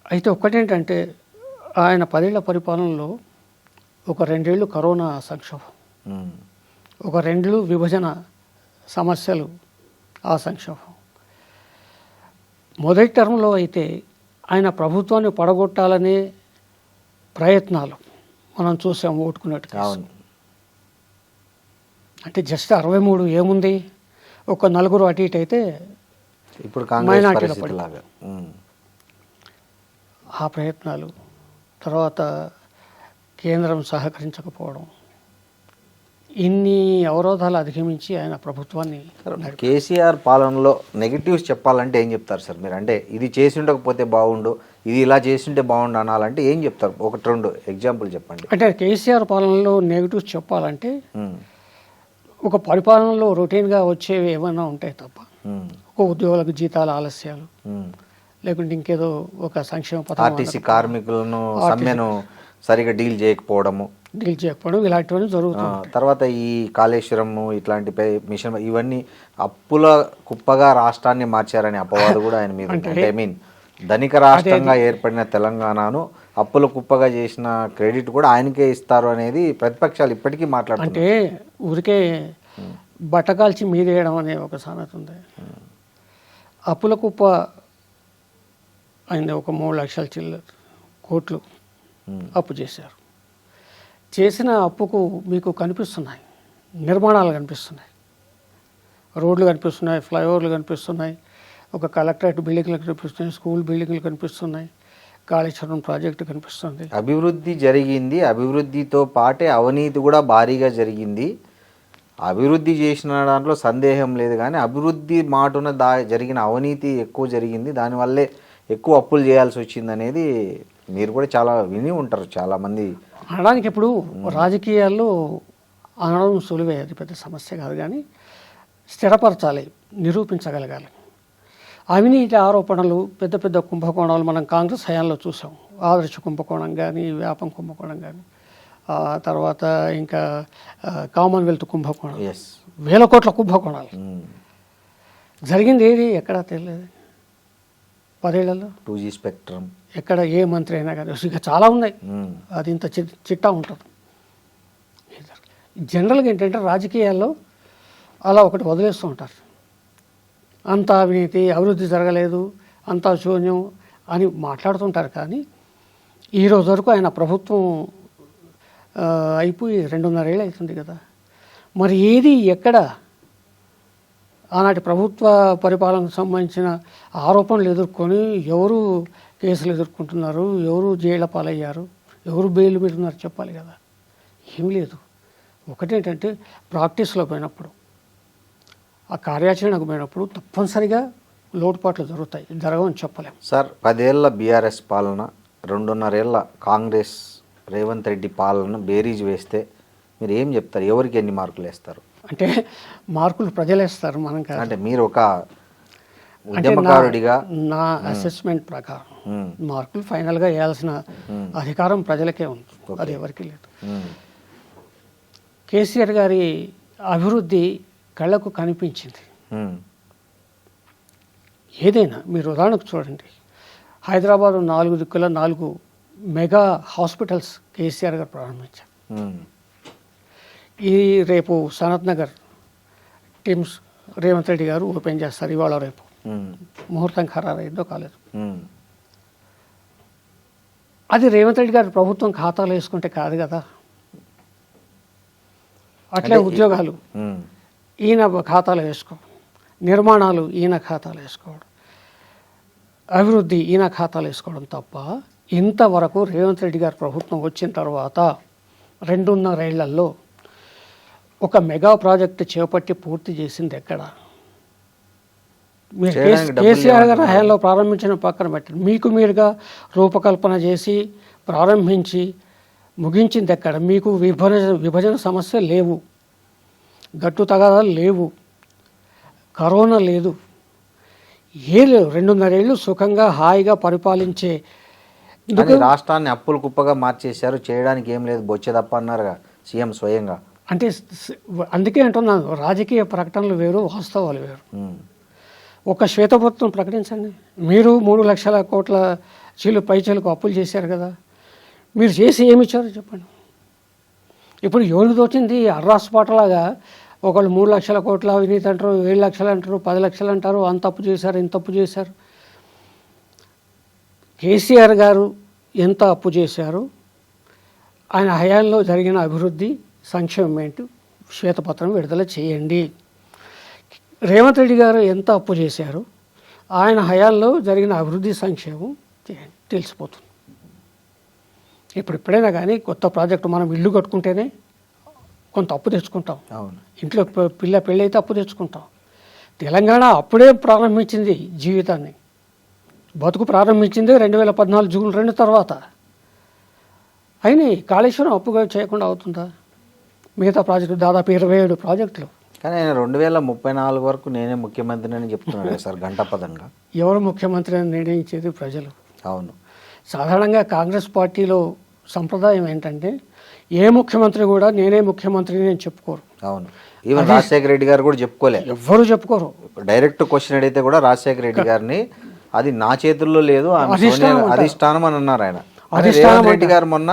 అయితే ఒక్కటేంటంటే ఆయన 10 ఏళ్ల పరిపాలనలో ఒక 2 ఏళ్ళు కరోనా సంక్షోభం, ఒక 2 ఏళ్ళు విభజన సమస్యలు, ఆ సంక్షోభం. మొదటి టర్మ్లో అయితే ఆయన ప్రభుత్వాన్ని పడగొట్టాలనే ప్రయత్నాలు మనం చూసాం ఓటుకున్నట్టు. అంటే జస్ట్ 63 ఏముంది, ఒక 4 అటు ఇటు అయితే ఇప్పుడు మైనార్టీల పడి ఆ ప్రయత్నాలు తర్వాత కేంద్రం సహకరించకపోవడం, ఇన్ని అవరోధాలు అధిగమించి ఆయన ప్రభుత్వాన్ని కేసీఆర్ పాలనలో నెగిటివ్స్ చెప్పాలంటే ఏం చెప్తారు సార్ మీరు? అంటే ఇది చేసి ఉండకపోతే బాగుండు, ఇది ఇలా చేస్తుంటే బాగుండు అనాలంటే ఏం చెప్తారు? ఒకటి రెండు ఎగ్జాంపుల్ చెప్పండి. అంటే కేసీఆర్ పాలనలో నెగిటివ్స్ చెప్పాలంటే ఒక పరిపాలనలో రొటీన్గా వచ్చేవి ఏమైనా ఉంటాయి తప్ప, ఒక ఉద్యోగులకు జీతాల ఆలస్యాలు, లేకుంటే ఇంకేదో ఒక సంక్షేమ పథకం, ఆర్టీసీ కార్మికులను సమ్మెను సరిగా డీల్ చేయకపోవడం ఇలాంటివన్నీ జరుగుతుంది. తర్వాత ఈ కాళేశ్వరం ఇట్లాంటి మిషన్ ఇవన్నీ అప్పుల కుప్పగా రాష్ట్రాన్ని మార్చారనే అపవాదు కూడా ఆయన మీద ఉంది. ఐ మీన్ ధనిక రాష్ట్రంగా ఏర్పడిన తెలంగాణను అప్పుల కుప్పగా చేసిన క్రెడిట్ కూడా ఆయనకే ఇస్తారు అనేది ప్రతిపక్షాలు ఇప్పటికీ మాట్లాడుతుంటే, అంటే ఊరికే బట్టకాల్చి మీదేయడం అనే ఒక సామెత ఉంది. అప్పుల కుప్ప ఆయన ఒక 3 లక్షల చిల్లర కోట్లు అప్పు చేశారు. చేసిన అప్పుకు మీకు కనిపిస్తున్నాయి, నిర్మాణాలు కనిపిస్తున్నాయి, రోడ్లు కనిపిస్తున్నాయి, ఫ్లైఓవర్లు కనిపిస్తున్నాయి, ఒక కలెక్టరేట్ బిల్డింగ్లు కనిపిస్తున్నాయి, స్కూల్ బిల్డింగ్లు కనిపిస్తున్నాయి, కాళేశ్వరం ప్రాజెక్టు కనిపిస్తుంది. అభివృద్ధి జరిగింది. అభివృద్ధితో పాటే అవినీతి కూడా భారీగా జరిగింది. అభివృద్ధి చేసిన దాంట్లో సందేహం లేదు, కానీ అభివృద్ధి మాటున జరిగిన అవినీతి ఎక్కువ జరిగింది, దానివల్లే ఎక్కువ అప్పులు చేయాల్సి వచ్చింది అనేది మీరు కూడా చాలా విని ఉంటారు చాలామంది అనడానికి. ఇప్పుడు రాజకీయాల్లో అనడం సులువే, అది పెద్ద సమస్య కాదు, కానీ స్థిరపరచాలి, నిరూపించగలగాలి. అవినీతి ఆరోపణలు, పెద్ద పెద్ద కుంభకోణాలు మనం కాంగ్రెస్ హయాంలో చూసాం. ఆదర్శ కుంభకోణం కానీ, వ్యాపం కుంభకోణం కానీ, తర్వాత ఇంకా కామన్వెల్త్ కుంభకోణం, 1000 కోట్ల కుంభకోణాలు జరిగింది. ఏది ఎక్కడా తెలియదు 10 ఏళ్లలో. 2G స్పెక్ట్రమ్ ఎక్కడ ఏ మంత్రి అయినా కానీ ఇక చాలా ఉన్నాయి, అది ఇంత చిట్టా ఉంటుంది. జనరల్గా ఏంటంటే రాజకీయాల్లో అలా ఒకటి వదిలేస్తూ ఉంటారు. అంత అవినీతి, అభివృద్ధి జరగలేదు, అంతా శూన్యం అని మాట్లాడుతుంటారు. కానీ ఈరోజు వరకు ఆయన ప్రభుత్వం అయిపోయి 2.5 ఏళ్ళు అవుతుంది కదా, మరి ఏది ఎక్కడ ఆనాటి ప్రభుత్వ పరిపాలనకు సంబంధించిన ఆరోపణలు ఎదుర్కొని ఎవరు కేసులు ఎదుర్కొంటున్నారు, ఎవరు జైళ్ళ పాలయ్యారు, ఎవరు బెయిల్ మీద ఉన్నారు చెప్పాలి కదా. ఏమీ లేదు. ఒకటేంటంటే ప్రాక్టీస్లో పోయినప్పుడు, ఆ కార్యాచరణకు పోయినప్పుడు తప్పనిసరిగా లోటుపాట్లు జరుగుతాయి, జరగవని చెప్పలేము. సార్, 10 ఏళ్ల బీఆర్ఎస్ పాలన, 2.5 ఏళ్ల కాంగ్రెస్ రేవంత్ రెడ్డి పాలన బేరీజ్ వేస్తే మీరు ఏం చెప్తారు? ఎవరికి ఎన్ని మార్కులు వేస్తారు? అంటే మార్కులు ప్రజలేస్తారు, మనం కాదు. అంటే మీరు ఒక ఉద్యమకారుడిగా నా అసెస్మెంట్ ప్రకారం మార్కులు ఫైనల్గా వేయాల్సిన అధికారం ప్రజలకే ఉంది, అది ఎవరికి లేదు. కేసీఆర్ గారి అభివృద్ధి కళ్ళకు కనిపించింది. ఏదైనా మీరు ఉదాహరణకు చూడండి, హైదరాబాద్ 4 దిక్కుల 4 మెగా హాస్పిటల్స్ కేసీఆర్ గారు ప్రారంభించారు. ఈ రేపు సనత్ నగర్ టిమ్స్ రేవంత్ రెడ్డి గారు ఓపెన్ చేస్తారు, ఇవాళ రేపు. ముహూర్తం ఖరారైందో కాలేదు. అది రేవంత్ రెడ్డి గారు ప్రభుత్వం ఖాతాలో వేసుకుంటే కాదు కదా. అట్లే ఉద్యోగాలు ఈయన ఖాతాలో వేసుకోవడం, నిర్మాణాలు ఈయన ఖాతాలో వేసుకోవడం, అభివృద్ధి ఈయన ఖాతాలో వేసుకోవడం తప్ప ఇంతవరకు రేవంత్ రెడ్డి గారు ప్రభుత్వం వచ్చిన తర్వాత 2.5 ఏళ్లలో ఒక మెగా ప్రాజెక్టు చేపట్టి పూర్తి చేసింది ఎక్కడ? మీరు కేసీఆర్ గారి హయాంలో ప్రారంభించిన పక్కన పెట్టండి, మీకు మీరుగా రూపకల్పన చేసి ప్రారంభించి ముగించింది ఎక్కడ? మీకు విభజన సమస్య లేవు, గట్టు తగాదాలు లేవు, కరోనా లేదు, ఏ లేవు. 2.5 ఏళ్ళు సుఖంగా హాయిగా పరిపాలించే రాష్ట్రాన్ని అప్పులు కుప్పగా మార్చేశారు. చేయడానికి ఏం లేదు, బొచ్చే తప్ప అన్నారుగా సీఎం స్వయంగా. అంటే అందుకే అంటున్నాను, రాజకీయ ప్రకటనలు వేరు, వాస్తవాలు వేరు. ఒక శ్వేతపత్రం ప్రకటించండి. మీరు 3 లక్షల కోట్ల పైచీలకు అప్పులు చేశారు కదా, మీరు చేసి ఏమి ఇచ్చారో చెప్పండి. ఇప్పుడు ఎవరికి తోచింది అర్రాసుపాటలాగా ఒకళ్ళు 3 లక్షల కోట్ల అవినీతి అంటారు, 7 లక్షలు అంటారు, 10 లక్షలు అంటారు, అంత అప్పు చేశారు, ఇంత అప్పు చేశారు. కేసీఆర్ గారు ఎంత అప్పు చేశారు, ఆయన హయాంలో జరిగిన అభివృద్ధి సంక్షేమం ఏంటి, శ్వేతపత్రం విడుదల చేయండి. రేవంత్ రెడ్డి గారు ఎంత అప్పు చేశారు, ఆయన హయాంలో జరిగిన అభివృద్ధి సంక్షేమం చేయండి, తెలిసిపోతుంది. ఎప్పుడైనా కానీ కొత్త ప్రాజెక్టు మనం ఇల్లు కట్టుకుంటేనే కొంత అప్పు తెచ్చుకుంటాం. అవును. ఇంట్లో పెళ్ళి అయితే అప్పు తెచ్చుకుంటాం. తెలంగాణ అప్పుడే ప్రారంభించింది జీవితాన్ని, బతుకు ప్రారంభించింది 2014 జూన్ 2 తర్వాత. అయినా కాళేశ్వరం అప్పుగా చేయకుండా అవుతుందా? మిగతా ప్రాజెక్టు దాదాపు 27 ప్రాజెక్టులు. కానీ ఆయన 2034 వరకు నేనే ముఖ్యమంత్రి అని చెప్తున్నాడు కదా సార్ గంటపదంగా. ఎవరు ముఖ్యమంత్రి అని నిర్ణయించేది ప్రజలు. అవును. సాధారణంగా కాంగ్రెస్ పార్టీలో సంప్రదాయం ఏంటంటే ఏ ముఖ్యమంత్రి కూడా నేనే ముఖ్యమంత్రిని అని చెప్పుకోరు. అవును. ఈవెన్ రాజశేఖర రెడ్డి గారు కూడా చెప్పుకోలే, ఎవ్వరూ చెప్పుకోరు. డైరెక్ట్ క్వశ్చన్ అడిగితే కూడా రాజశేఖర రెడ్డి గారిని అది నా చేతుల్లో లేదు, అధిష్టానం అని అన్నారు ఆయన. రేవంత్ రెడ్డి గారు మొన్న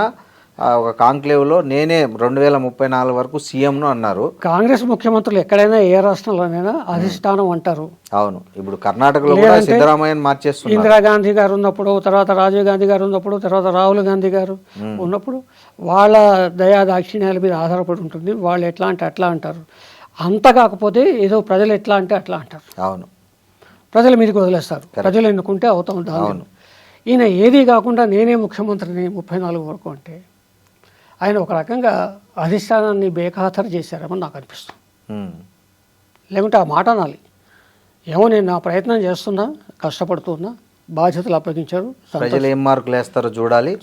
ఒక కాంక్లేవ్ లో నేనే 2034 వరకు సీఎంను అన్నారు. కాంగ్రెస్ ముఖ్యమంత్రులు ఎక్కడైనా ఏ రాష్ట్రంలోనైనా అధిష్టానం అంటారు. అవును. ఇప్పుడు కర్ణాటకలో కూడా సిద్ధరామయ్యని మార్చేస్తున్నారు. ఇందిరాగాంధీ గారు ఉన్నప్పుడు, తర్వాత రాజీవ్ గాంధీ గారు ఉన్నప్పుడు, తర్వాత రాహుల్ గాంధీ గారు ఉన్నప్పుడు వాళ్ళ దయా దాక్షిణ్యాల మీద ఆధారపడి ఉంటుంది. వాళ్ళు ఎట్లా అంటే అట్లా అంటారు. అంత కాకపోతే ఏదో ప్రజలు ఎట్లా అంటే అట్లా అంటారు. అవును. ప్రజల మీదకి వదిలేస్తారు. ప్రజలు ఎన్నుకుంటే అవుతాం దాని. ఈయన ఏది కాకుండా నేనే ముఖ్యమంత్రిని 34 వరకు అంటే ఆయన ఒక రకంగా అధిష్టానాన్ని బేఖాతరు చేశారేమని నాకు అనిపిస్తుంది. లేకుంటే ఆ మాట అనాలి, ఏమో నేను నా ప్రయత్నం చేస్తున్నా, కష్టపడుతున్నా, బాధ్యతలు అప్పగించారు, ప్రజలు ఏం మార్కులు వేస్తారో చూడాలి,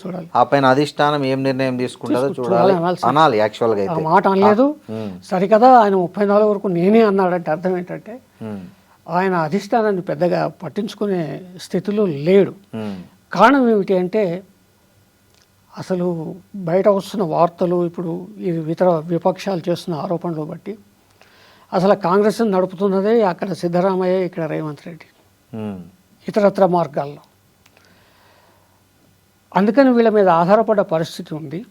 ఆ పైన అధిష్టానం ఏం నిర్ణయం తీసుకుంటుందో చూడాలి అనాలి. యాక్చువల్గా ఆ మాట అనలేదు. సరికదా ఆయన 34 వరకు నేనే అన్నాడంటే అర్థం ఏంటంటే ఆయన అధిష్టానాన్ని పెద్దగా పట్టించుకునే స్థితిలో లేడు. కారణం ఏమిటి అంటే అసలు బయట వస్తున్న వార్తలు, ఇప్పుడు ఈ ఇతర విపక్షాలు చేస్తున్న ఆరోపణలు బట్టి అసలు కాంగ్రెస్ని నడుపుతున్నదే అక్కడ సిద్ధరామయ్య, ఇక్కడ రేవంత్ రెడ్డి, ఇతరత్ర మార్గాల్లో. అందుకని వీళ్ళ మీద ఆధారపడ్డ పరిస్థితి ఉంది.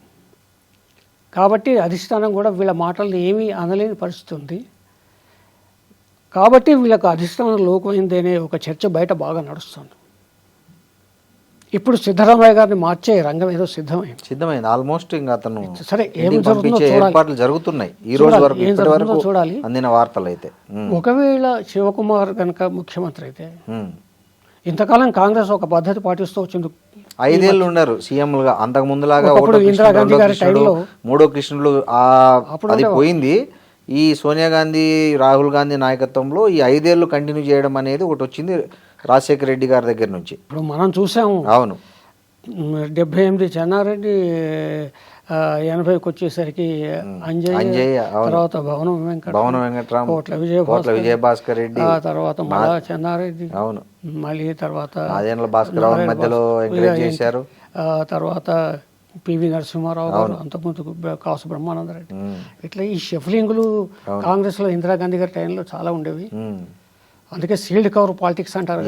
కాబట్టి అధిష్టానం కూడా వీళ్ళ మాటలను ఏమీ అనలేని పరిస్థితి ఉంది. కాబట్టి వీళ్ళకు అధిష్టానం లోకమైందనే ఒక చర్చ బయట బాగా నడుస్తుంది. ఇప్పుడు సిద్ధరామయ్య గారిని మార్చే రంగం ఏదో సిద్ధమైంది ఆల్మోస్ట్. ఇంకా అతను సరే ఏం జరుగుతుందో ఏర్పాట్లు జరుగుతున్నాయి ఈ రోజు వరకు, ఇప్పటి వరకు చూడాలి. అందిన వార్తలు అయితే ఒకవేళ శివకుమార్ కనుక ముఖ్యమంత్రి అయితే, ఇంతకాలం కాంగ్రెస్ ఒక పద్ధతి పాటిస్తూ వచ్చింది. 5 ఏళ్ళు ఉన్నారు సీఎంలుగా. అంతకు ముందులాగా ఇందిరాగాంధీ గారి టైంలో మూడో కృష్ణులు అది పోయింది. ఈ సోనియా గాంధీ, రాహుల్ గాంధీ నాయకత్వంలో ఈ 5 ఏళ్ళు కంటిన్యూ చేయడం అనేది ఒకటి వచ్చింది రాజశేఖర రెడ్డి గారి దగ్గర నుంచి. ఇప్పుడు మనం చూసాము. అవును. 78 చెన్నారెడ్డి, 80కి వచ్చేసరికి అంజయ్య, తర్వాత భవనం వెంకట్రామ్, కోట్ల విజయభాస్కర్ రెడ్డి, తర్వాత మళ్ళా చెన్నారెడ్డి, అవును, మళ్ళీ తర్వాత భాస్కర్ మధ్యలో ఎంకరేజ్ చేశారు. తర్వాత పివి నరసింహారావు గారు, అంతకుముందు కాసు బ్రహ్మానందరెడ్డి. ఇట్లా ఈ షఫలింగ్లు కాంగ్రెస్లో ఇందిరాగాంధీ గారి టైంలో చాలా ఉండేవి. అందుకే సీల్డ్ కవర్ పాలిటిక్స్ అంటారు.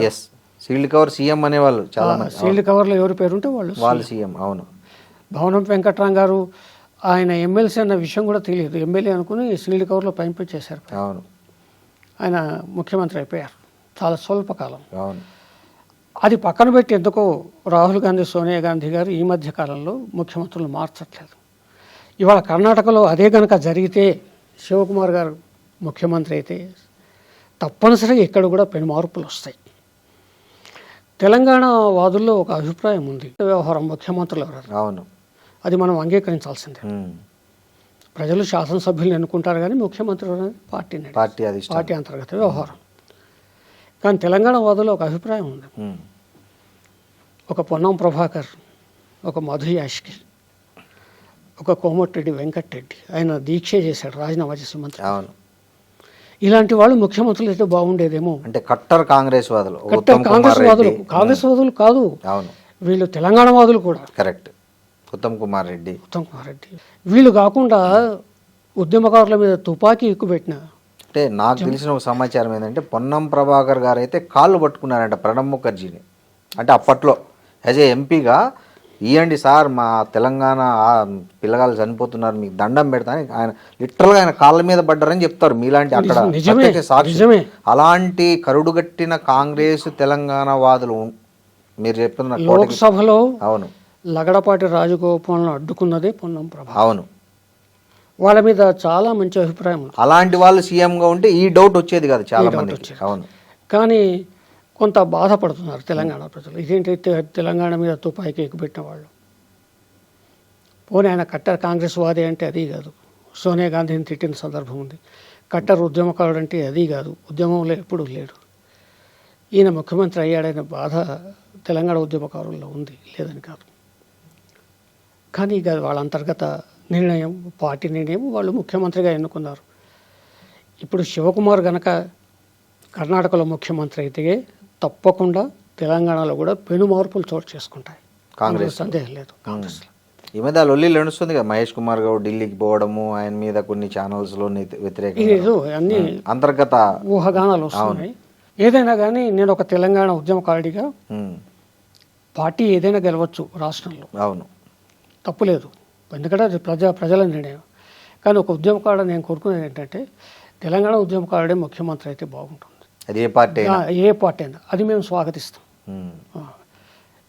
సీల్డ్ కవర్ సీఎం అనేవాళ్ళు చాలా. సీల్డ్ కవర్లో ఎవరి పేరు ఉంటే వాళ్ళు సీఎం. అవును. భవనం వెంకట్రామ్ గారు ఆయన ఎమ్మెల్సీ అన్న విషయం కూడా తెలియదు, ఎమ్మెల్యే అనుకుని సీల్డ్ కవర్లో చేశారు. అవును. ఆయన ముఖ్యమంత్రి అయిపోయారు చాలా స్వల్పకాలం. అవును. అది పక్కన పెట్టి ఎందుకో రాహుల్ గాంధీ, సోనియా గాంధీ గారు ఈ మధ్య కాలంలో ముఖ్యమంత్రులు మార్చట్లేదు. ఇవాళ కర్ణాటకలో అదే కనుక జరిగితే, శివకుమార్ గారు ముఖ్యమంత్రి అయితే తప్పనిసరిగా ఇక్కడ కూడా పెను మార్పులు వస్తాయి. తెలంగాణ వాదుల్లో ఒక అభిప్రాయం ఉంది, వ్యవహారం ముఖ్యమంత్రులు ఎవరు. అవును. అది మనం అంగీకరించాల్సిందే. ప్రజలు శాసనసభ్యులు ఎన్నుకుంటారు కానీ ముఖ్యమంత్రి అనేది పార్టీ అంతర్గత వ్యవహారం. కానీ తెలంగాణ వాదుల్లో ఒక అభిప్రాయం ఉంది. ఒక పొన్నం ప్రభాకర్, ఒక మధు యాష్కి, ఒక కోమటిరెడ్డి వెంకటరెడ్డి, ఆయన దీక్ష చేశాడు, రాజీనామా చేసి మంత్రి. అవును. ఇలాంటి వాళ్ళు ముఖ్యమంత్రులు అయితే బాగుండేదేమో. అంటే కట్టర్ కాంగ్రెస్ వాదులు, కాంగ్రెస్ వాదులు కాదు. అవును. వీళ్ళు తెలంగాణ వాదులు కూడా. కరెక్ట్. ఉత్తమ్ కుమార్ రెడ్డి. వీళ్ళు కాకుండా ఉద్యమకారుల మీద తుపాకీ ఎక్కుపెట్టిన. అంటే నాకు తెలిసిన ఒక సమాచారం ఏంటంటే పొన్నం ప్రభాకర్ గారు అయితే కాళ్ళు పట్టుకున్నారంట ప్రణబ్ ముఖర్జీని. అంటే అప్పట్లో యాజ్ ఏ ఎంపీగా, ఇవ్వండి సార్ మా తెలంగాణ పిల్లగాళ్ళు చనిపోతున్నారు, మీకు దండం పెడతాను, ఆయన లిటరల్గా ఆయన కాళ్ళ మీద పడ్డారని చెప్తారు. మీలాంటి అక్కడ సాక్షి. అలాంటి కరుడుగట్టిన కాంగ్రెస్ తెలంగాణ వాదులు మీరు చెప్తున్న లోక్సభలో. అవును. లగడపాటి రాజగోపాలను అడ్డుకున్నదే పొన్నం ప్రభాకర్. అవును. వాళ్ళ మీద చాలా మంచి అభిప్రాయం ఉంది. అలాంటి వాళ్ళు సీఎంగా ఉంటే ఈ డౌట్ వచ్చేది కాదు చాలా మందికి. అవును. కానీ కొంత బాధపడుతున్నారు తెలంగాణ ప్రజలు. ఇదేంటి తెలంగాణ మీద తుపాకీ ఎక్కుపెట్టిన వాళ్ళు. పోనీ ఆయన కట్టర్ కాంగ్రెస్ వాది అంటే అది కాదు, సోనియా గాంధీని తిట్టిన సందర్భం ఉంది. కట్టర్ ఉద్యమకారుడు అంటే అది కాదు, ఉద్యమంలో ఎప్పుడూ లేడు. ఈయన ముఖ్యమంత్రి అయ్యాడనే బాధ తెలంగాణ ఉద్యమకారుల్లో ఉంది, లేదని కాదు. కానీ ఇక వాళ్ళ అంతర్గత నిర్ణయం, పార్టీ నిర్ణయం, వాళ్ళు ముఖ్యమంత్రిగా ఎన్నుకున్నారు. ఇప్పుడు శివకుమార్ గనక కర్ణాటకలో ముఖ్యమంత్రి అయితే తప్పకుండా తెలంగాణలో కూడా పెను మార్పులు చోటు చేసుకుంటాయి. కాంగ్రెస్ సందేహం లేదు. కాంగ్రెస్లో ఈ మధ్య లొల్లి నడుస్తుంది కదా, మహేష్ కుమార్ గౌడ్ ఢిల్లీకి పోవడము, ఆయన మీద కొన్ని ఛానల్స్లో వ్యతిరేకంగా ఇది అన్ని అంతర్గత ఊహాగానాలు వస్తున్నాయి. ఏదైనా కానీ నేను ఒక తెలంగాణ ఉద్యమకారుడిగా పార్టీ ఏదైనా గెలవచ్చు రాష్ట్రంలో, అవును, తప్పులేదు, ఎందుకంటే అది ప్రజల నిర్ణయం. కానీ ఒక ఉద్యమకారుడు నేను కోరుకునేది ఏంటంటే తెలంగాణ ఉద్యమకారుడే ముఖ్యమంత్రి అయితే బాగుంటుంది. అది ఏ పార్టీ ఏ పార్టీ అయినా అది మేము స్వాగతిస్తాం.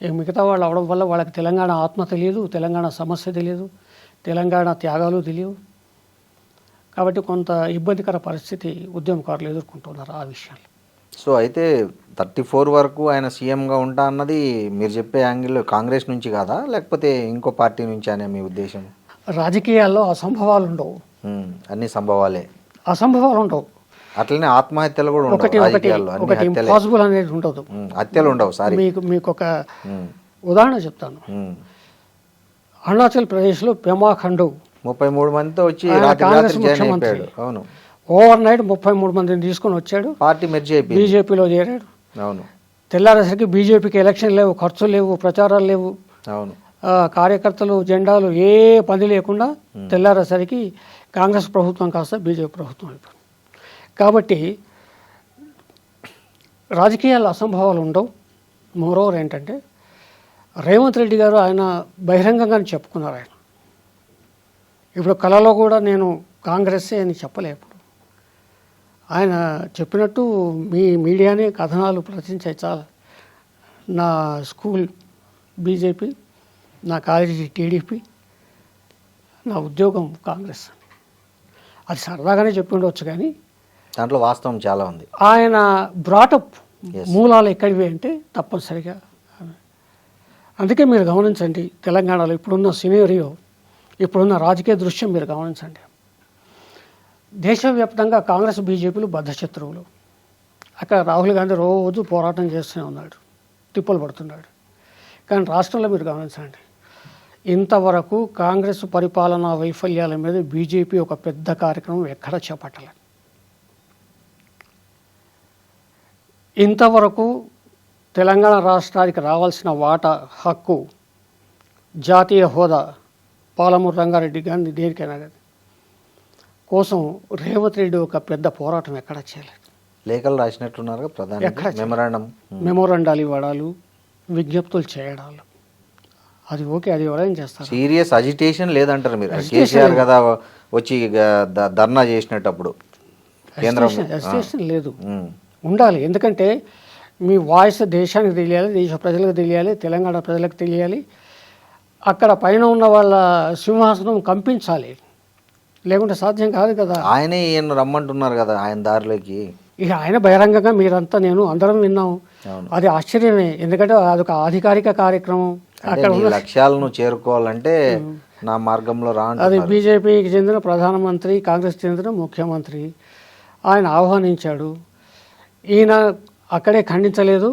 మిగతా వాళ్ళు అవడం వల్ల వాళ్ళకి తెలంగాణ ఆత్మ తెలియదు, తెలంగాణ సమస్య తెలియదు, తెలంగాణ త్యాగాలు తెలియవు. కాబట్టి కొంత ఇబ్బందికర పరిస్థితి ఉద్యమకారులు ఎదుర్కొంటున్నారు ఆ విషయాలు. సో అయితే 34 వరకు ఆయన సీఎంగా ఉంటా అన్నది మీరు చెప్పే యాంగిల్లో కాంగ్రెస్ నుంచి కాదా, లేకపోతే ఇంకో పార్టీ నుంచి అనే మీ ఉద్దేశం? రాజకీయాల్లో అసంభవాలు ఉండవు, అన్ని సంభవాలే, అసంభవాలు ఉండవు. అట్లనే ఆత్మహత్యలు కూడా ఒకటి ఉండవు, ఒకటి రాజకీయాల్లో అన్ని ఒకటి హత్యలే, ఇంపాసిబుల్ అనేది ఉండదు, హత్యలు ఉండవు. సారీ, మీకు ఒక ఉదాహరణ చెప్తాను. అరుణాచల్ ప్రదేశ్లో పెమా ఖండు 33 మందితో వచ్చి కాంగ్రెస్ ముఖ్యమంత్రి అవును, ఓవర్ నైట్ 33 మందిని తీసుకొని వచ్చాడు, పార్టీ మెర్జ్ అయిపోయింది, బీజేపీలో చేరాడు. అవును, తెల్లారేసరికి బీజేపీకి ఎలక్షన్ లేవు, ఖర్చులు లేవు, ప్రచారాలు లేవు, అవును, కార్యకర్తలు జెండాలు ఏ పని లేకుండా తెల్లారేసరికి కాంగ్రెస్ ప్రభుత్వం కాస్త బీజేపీ ప్రభుత్వం అయిపోయింది. కాబట్టి రాజకీయాల్లో అసంభవాలు ఉండవు. మోరోవర్ ఏంటంటే రేవంత్ రెడ్డి గారు ఆయన బహిరంగంగానే చెప్పుకున్నారు. ఆయన ఇప్పుడు కళలో కూడా నేను కాంగ్రెస్సే అని చెప్పలేప్పుడు ఆయన చెప్పినట్టు మీ మీడియానే కథనాలు ప్రచురించాయి చాలా. నా స్కూల్ బీజేపీ, నా కాలేజీ టీడీపీ, నా ఉద్యోగం కాంగ్రెస్. అది సరదాగానే చెప్పి ఉండవచ్చు, కానీ దాంట్లో వాస్తవం చాలా ఉంది. ఆయన బ్రాటప్ మూలాలు ఎక్కడివి అంటే తప్పనిసరిగా. అందుకే మీరు గమనించండి, తెలంగాణలో ఇప్పుడున్న సినేరియో, ఇప్పుడున్న రాజకీయ దృశ్యం మీరు గమనించండి. దేశవ్యాప్తంగా కాంగ్రెస్ బీజేపీలు బద్ధశత్రువులు. అక్కడ రాహుల్ గాంధీ రోజు పోరాటం చేస్తూనే ఉన్నాడు, తిప్పలు పడుతున్నాడు. కానీ రాష్ట్రంలో మీరు గమనించండి, ఇంతవరకు కాంగ్రెస్ పరిపాలనా వైఫల్యాల మీద బీజేపీ ఒక పెద్ద కార్యక్రమం ఎక్కడ చేపట్టలేదు. ఇంతవరకు తెలంగాణ రాష్ట్రానికి రావాల్సిన వాటా హక్కు, జాతీయ హోదా, పాలమూరు రంగారెడ్డి కానీ దేనికైనా కానీ కోసం రేవంత్ రెడ్డి ఒక పెద్ద పోరాటం ఎక్కడ చేయలేదు. లేఖలు రాసినట్లున్నారు ప్రధాని, మెమోరాండాలు ఇవ్వడాలు, విజ్ఞప్తులు చేయడాలు, అది ఓకే, అది ఎవరైనా చేస్తారు. సీరియస్ అజిటేషన్ లేదంటారు మీరు. కేసీఆర్ కదా వచ్చి ధర్నా చేసినప్పుడు అజిటేషన్ లేదు, ఉండాలి. ఎందుకంటే మీ వాయిస్ దేశానికి తెలియాలి, దేశ ప్రజలకు తెలియాలి, తెలంగాణ ప్రజలకు తెలియాలి. అక్కడ పైన ఉన్న వాళ్ళ సింహాసనం కంపించాలి, లేకుంటే సాధ్యం కాదు కదా. ఆయనే ఈయన రమ్మంటున్నారు కదా ఆయన దారిలోకి. ఇక ఆయన బహిరంగంగా మీరంతా నేను అందరం విన్నాం, అది ఆశ్చర్యమే. ఎందుకంటే అదొక అధికారిక కార్యక్రమం. అక్కడ లక్ష్యాలను చేరుకోవాలంటే నా మార్గంలో రా, అది బీజేపీకి చెందిన ప్రధానమంత్రి, కాంగ్రెస్ చెందిన ముఖ్యమంత్రి ఆయన ఆహ్వానించాడు. ఈయన అక్కడే ఖండించలేదు,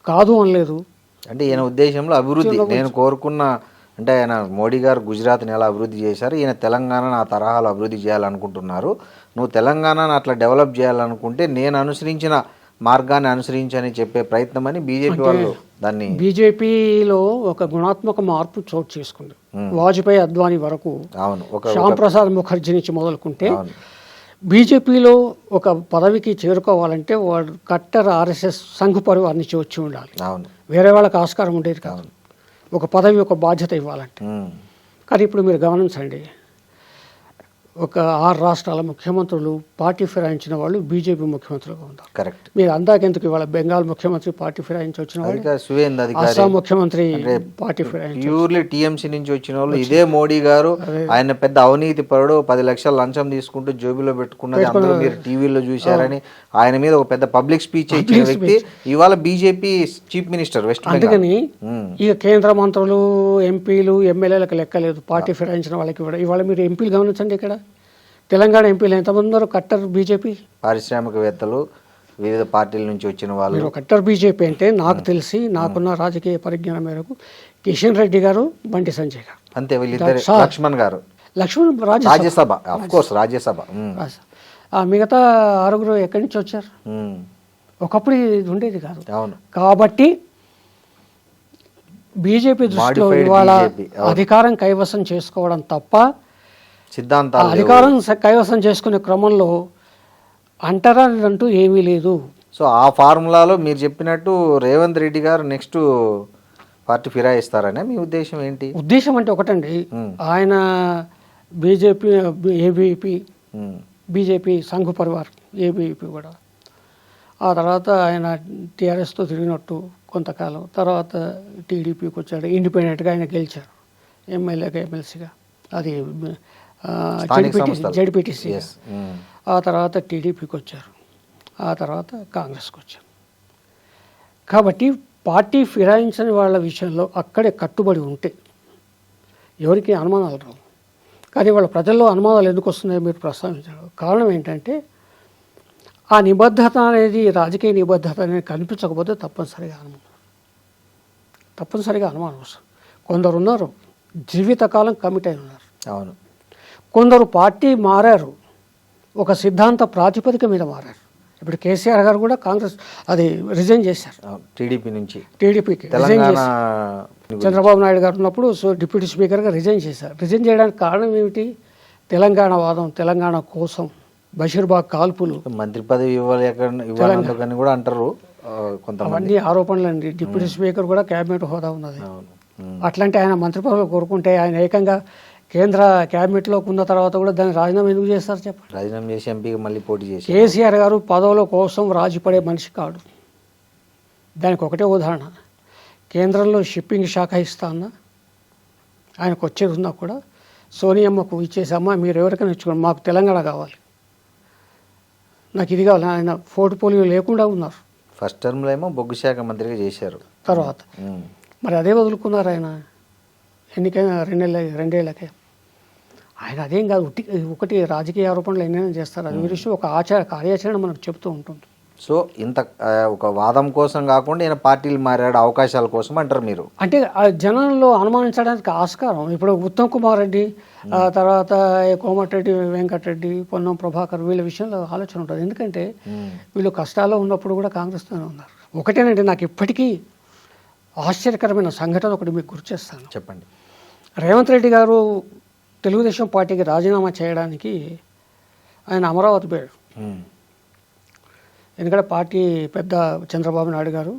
కాదు అనలేదు. అంటే ఈయన ఉద్దేశంలో అభివృద్ధి నేను కోరుకున్న, అంటే ఆయన మోడీ గారు గుజరాత్ని ఎలా అభివృద్ధి చేశారు, ఈయన తెలంగాణను ఆ తరహాలో అభివృద్ధి చేయాలనుకుంటున్నారు. నువ్వు తెలంగాణను అట్లా డెవలప్ చేయాలనుకుంటే నేను అనుసరించిన మార్గాన్ని అనుసరించని చెప్పే ప్రయత్నం అని బీజేపీ వాళ్ళు దాన్ని. బీజేపీలో ఒక గుణాత్మక మార్పు చోటు చేసుకుంది. వాజ్పేయి, అద్వానీ వరకు, అవును, ఒక శ్యామ్ ప్రసాద్ ముఖర్జీ నుంచి మొదలుకుంటే బీజేపీలో ఒక పదవికి చేరుకోవాలంటే వాడు కట్టర్ ఆర్ఎస్ఎస్ సంఘ్ పరివార్ నుంచి వచ్చి ఉండాలి. అవును, వేరే వాళ్ళకి ఆస్కారం ఉండేది కాదు ఒక పదవి, ఒక బాధ్యత ఇవ్వాలంటే. కానీ ఇప్పుడు మీరు గమనించండి, ఒక 6 రాష్ట్రాల ముఖ్యమంత్రులు పార్టీ ఫిరాయించిన వాళ్ళు బీజేపీ ముఖ్యమంత్రులుగా ఉన్నారు. కరెక్ట్. మీరు అందాకెందుకు ఇవాళ బెంగాల్ ముఖ్యమంత్రి పార్టీ ఫిరాయించి వచ్చిన వాళ్ళు, సువేంద్ అస్సాం అధికారి ముఖ్యమంత్రి పార్టీ ఫిరాయించి, ప్యూర్లీ టీఎంసీ నుంచి వచ్చిన వాళ్ళు. ఇదే మోడీ గారు ఆయన పెద్ద అవినీతి పరుడు, 10 లక్షలు లంచం తీసుకుంటూ జోబిలో పెట్టుకున్నది అందరూ మీరు టీవీలో చూశారని ఆయన మీద ఒక పెద్ద పబ్లిక్ స్పీచ్ ఇచ్చిన వ్యక్తి ఇవాళ BJP chief minister west Bengal. అందుకని ఇక కేంద్ర మంత్రులు, ఎంపీలు, ఎమ్మెల్యేలకు లెక్కలేదు పార్టీ ఫిరాయించిన వాళ్ళకి కూడా. ఇవాళ మీరు ఎంపీలు గమనించండి, ఇక్కడ తెలంగాణ ఎంపీలు ఎంతమంది ఉన్నారు కట్టర్ బీజేపీ? పారిశ్రామికవేత్తలు, వివిధ పార్టీల నుంచి వచ్చిన వాళ్ళు. మీరు కట్టర్ బీజేపీ అంటే నాకు తెలిసి, నాకున్న రాజకీయ పరిజ్ఞానం మేరకు కిషన్ రెడ్డి గారు, బండి సంజయ్ గారు, అంతే. వీళ్ళిద్దరు లక్ష్మణ్ గారు, లక్ష్మణ్ రాజ్యసభ, ఆఫ్ కోర్స్ రాజ్యసభ. మిగతా 6 ఎక్కడి నుంచి వచ్చారు? ఒకప్పుడు ఇది ఉండేది కాదు. అవును. కాబట్టి బీజేపీ దృష్టిలో ఇవాళ అధికారం కైవసం చేసుకోవడం తప్ప సిద్ధాంతాలు, అధికారం కైవసం చేసుకునే క్రమంలో అంటూ ఏమీ లేదు. సో ఆ ఫార్ములాలో మీరు చెప్పినట్టు రేవంత్ రెడ్డి గారు నెక్స్ట్ పార్టీ ఫిరాయిస్తారనే మీ ఉద్దేశం ఏంటి? ఉద్దేశం అంటే ఒకటండి, ఆయన BJP, ABP, BJP Sangh Parivar, ABP కూడా. ఆ తర్వాత ఆయన టీఆర్ఎస్తో తిరిగినట్టు కొంతకాలం, తర్వాత టీడీపీకి వచ్చాడు, ఇండిపెండెంట్గా ఆయన గెలిచారు, ఎమ్మెల్యేగా, ఎమ్మెల్సీగా, అది జడ్పీటీసీ. ఆ తర్వాత టీడీపీకి వచ్చారు, ఆ తర్వాత కాంగ్రెస్కి వచ్చారు. కాబట్టి పార్టీ ఫిరాయించని వాళ్ళ విషయంలో అక్కడే కట్టుబడి ఉంటే ఎవరికి అనుమానాలు రావు. కానీ వాళ్ళ ప్రజల్లో అనుమానాలు ఎందుకు వస్తున్నాయో మీరు ప్రస్తావించారు. కారణం ఏంటంటే ఆ నిబద్ధత అనేది, రాజకీయ నిబద్ధత అనేది కనిపించకపోతే తప్పనిసరిగా అనుమానం వస్తుంది. కొందరు ఉన్నారు జీవితకాలం కమిట్ అయి ఉన్నారు. అవును. కొందరు పార్టీ మారారు, ఒక సిద్ధాంత ప్రాతిపదిక మీద మారారు. ఇప్పుడు కేసీఆర్ గారు కూడా కాంగ్రెస్ అది రిజైన్ చేశారు, టీడీపీ నుంచి టీడీపీకి రిజైన్ చేశారు. చంద్రబాబు నాయుడు గారు ఉన్నప్పుడు డిప్యూటీ స్పీకర్గా రిజైన్ చేశారు. రిజైన్ చేయడానికి కారణం ఏమిటి? తెలంగాణ వాదం, తెలంగాణ కోసం, బషీర్బాగ్ కాల్పులు, మంత్రి పదవి ఇవ్వాలని కూడా అంటారు కొంతమంది. అవన్నీ ఆరోపణలు అండి. డిప్యూటీ స్పీకర్ కూడా క్యాబినెట్ హోదా ఉన్నది. అట్లాంటి ఆయన మంత్రి పదవులు కోరుకుంటే ఆయన ఏకంగా కేంద్ర క్యాబినెట్లోకి ఉన్న తర్వాత కూడా దాన్ని రాజీనామా ఎందుకు చేస్తారు చెప్పండి? రాజీనామా చేసి ఎంపీగా మళ్ళీ పోటీ చేసి. కేసీఆర్ గారు పదవుల కోసం రాజీపడే మనిషి కాడు. దానికి ఒకటే ఉదాహరణ, కేంద్రంలో షిప్పింగ్ శాఖ ఇస్తా అన్న ఆయనకు వచ్చేది ఉన్నా కూడా సోనియమ్మకు ఇచ్చేసమ్మా మీరు ఎవరికైనా ఇచ్చుకోండి, మాకు తెలంగాణ కావాలి, నాకు ఇది కావాలి, ఆయన పోర్ట్ఫోలియో లేకుండా ఉన్నారు. ఫస్ట్ టర్మ్లో ఏమో బొగ్గు శాఖ మంత్రిగా చేశారు. తర్వాత మరి అదే వదులుకున్నారు ఆయన ఎన్నికైనా 2 ఏళ్ళకే. ఆయన అదేం కాదు, ఒకటి రాజకీయ ఆరోపణలు ఎన్నైనా చేస్తారు, అది విషయం ఒక కార్యాచరణ మనకు చెప్తూ ఉంటుంది. సో ఇంత ఒక వాదం కోసం కాకుండా ఈయన పార్టీలు మారాడు అవకాశాల కోసం అంటారు మీరు? అంటే ఆ జనంలో అనుమానించడానికి ఆస్కారం. ఇప్పుడు ఉత్తమ్ కుమార్ రెడ్డి, తర్వాత కోమటిరెడ్డి వెంకటరెడ్డి, పొన్నం ప్రభాకర్, వీళ్ళ విషయంలో ఆలోచన ఉంటుంది. ఎందుకంటే వీళ్ళు కష్టాల్లో ఉన్నప్పుడు కూడా కాంగ్రెస్తోనే ఉన్నారు. ఒకటేనండి, నాకు ఇప్పటికీ ఆశ్చర్యకరమైన సంఘటన ఒకటి మీకు గుర్తు చేస్తాను. చెప్పండి. రేవంత్ రెడ్డి గారు తెలుగుదేశం పార్టీకి రాజీనామా చేయడానికి ఆయన అమరావతి పోయాడు. ఎందుకంటే పార్టీ పెద్ద చంద్రబాబు నాయుడు గారు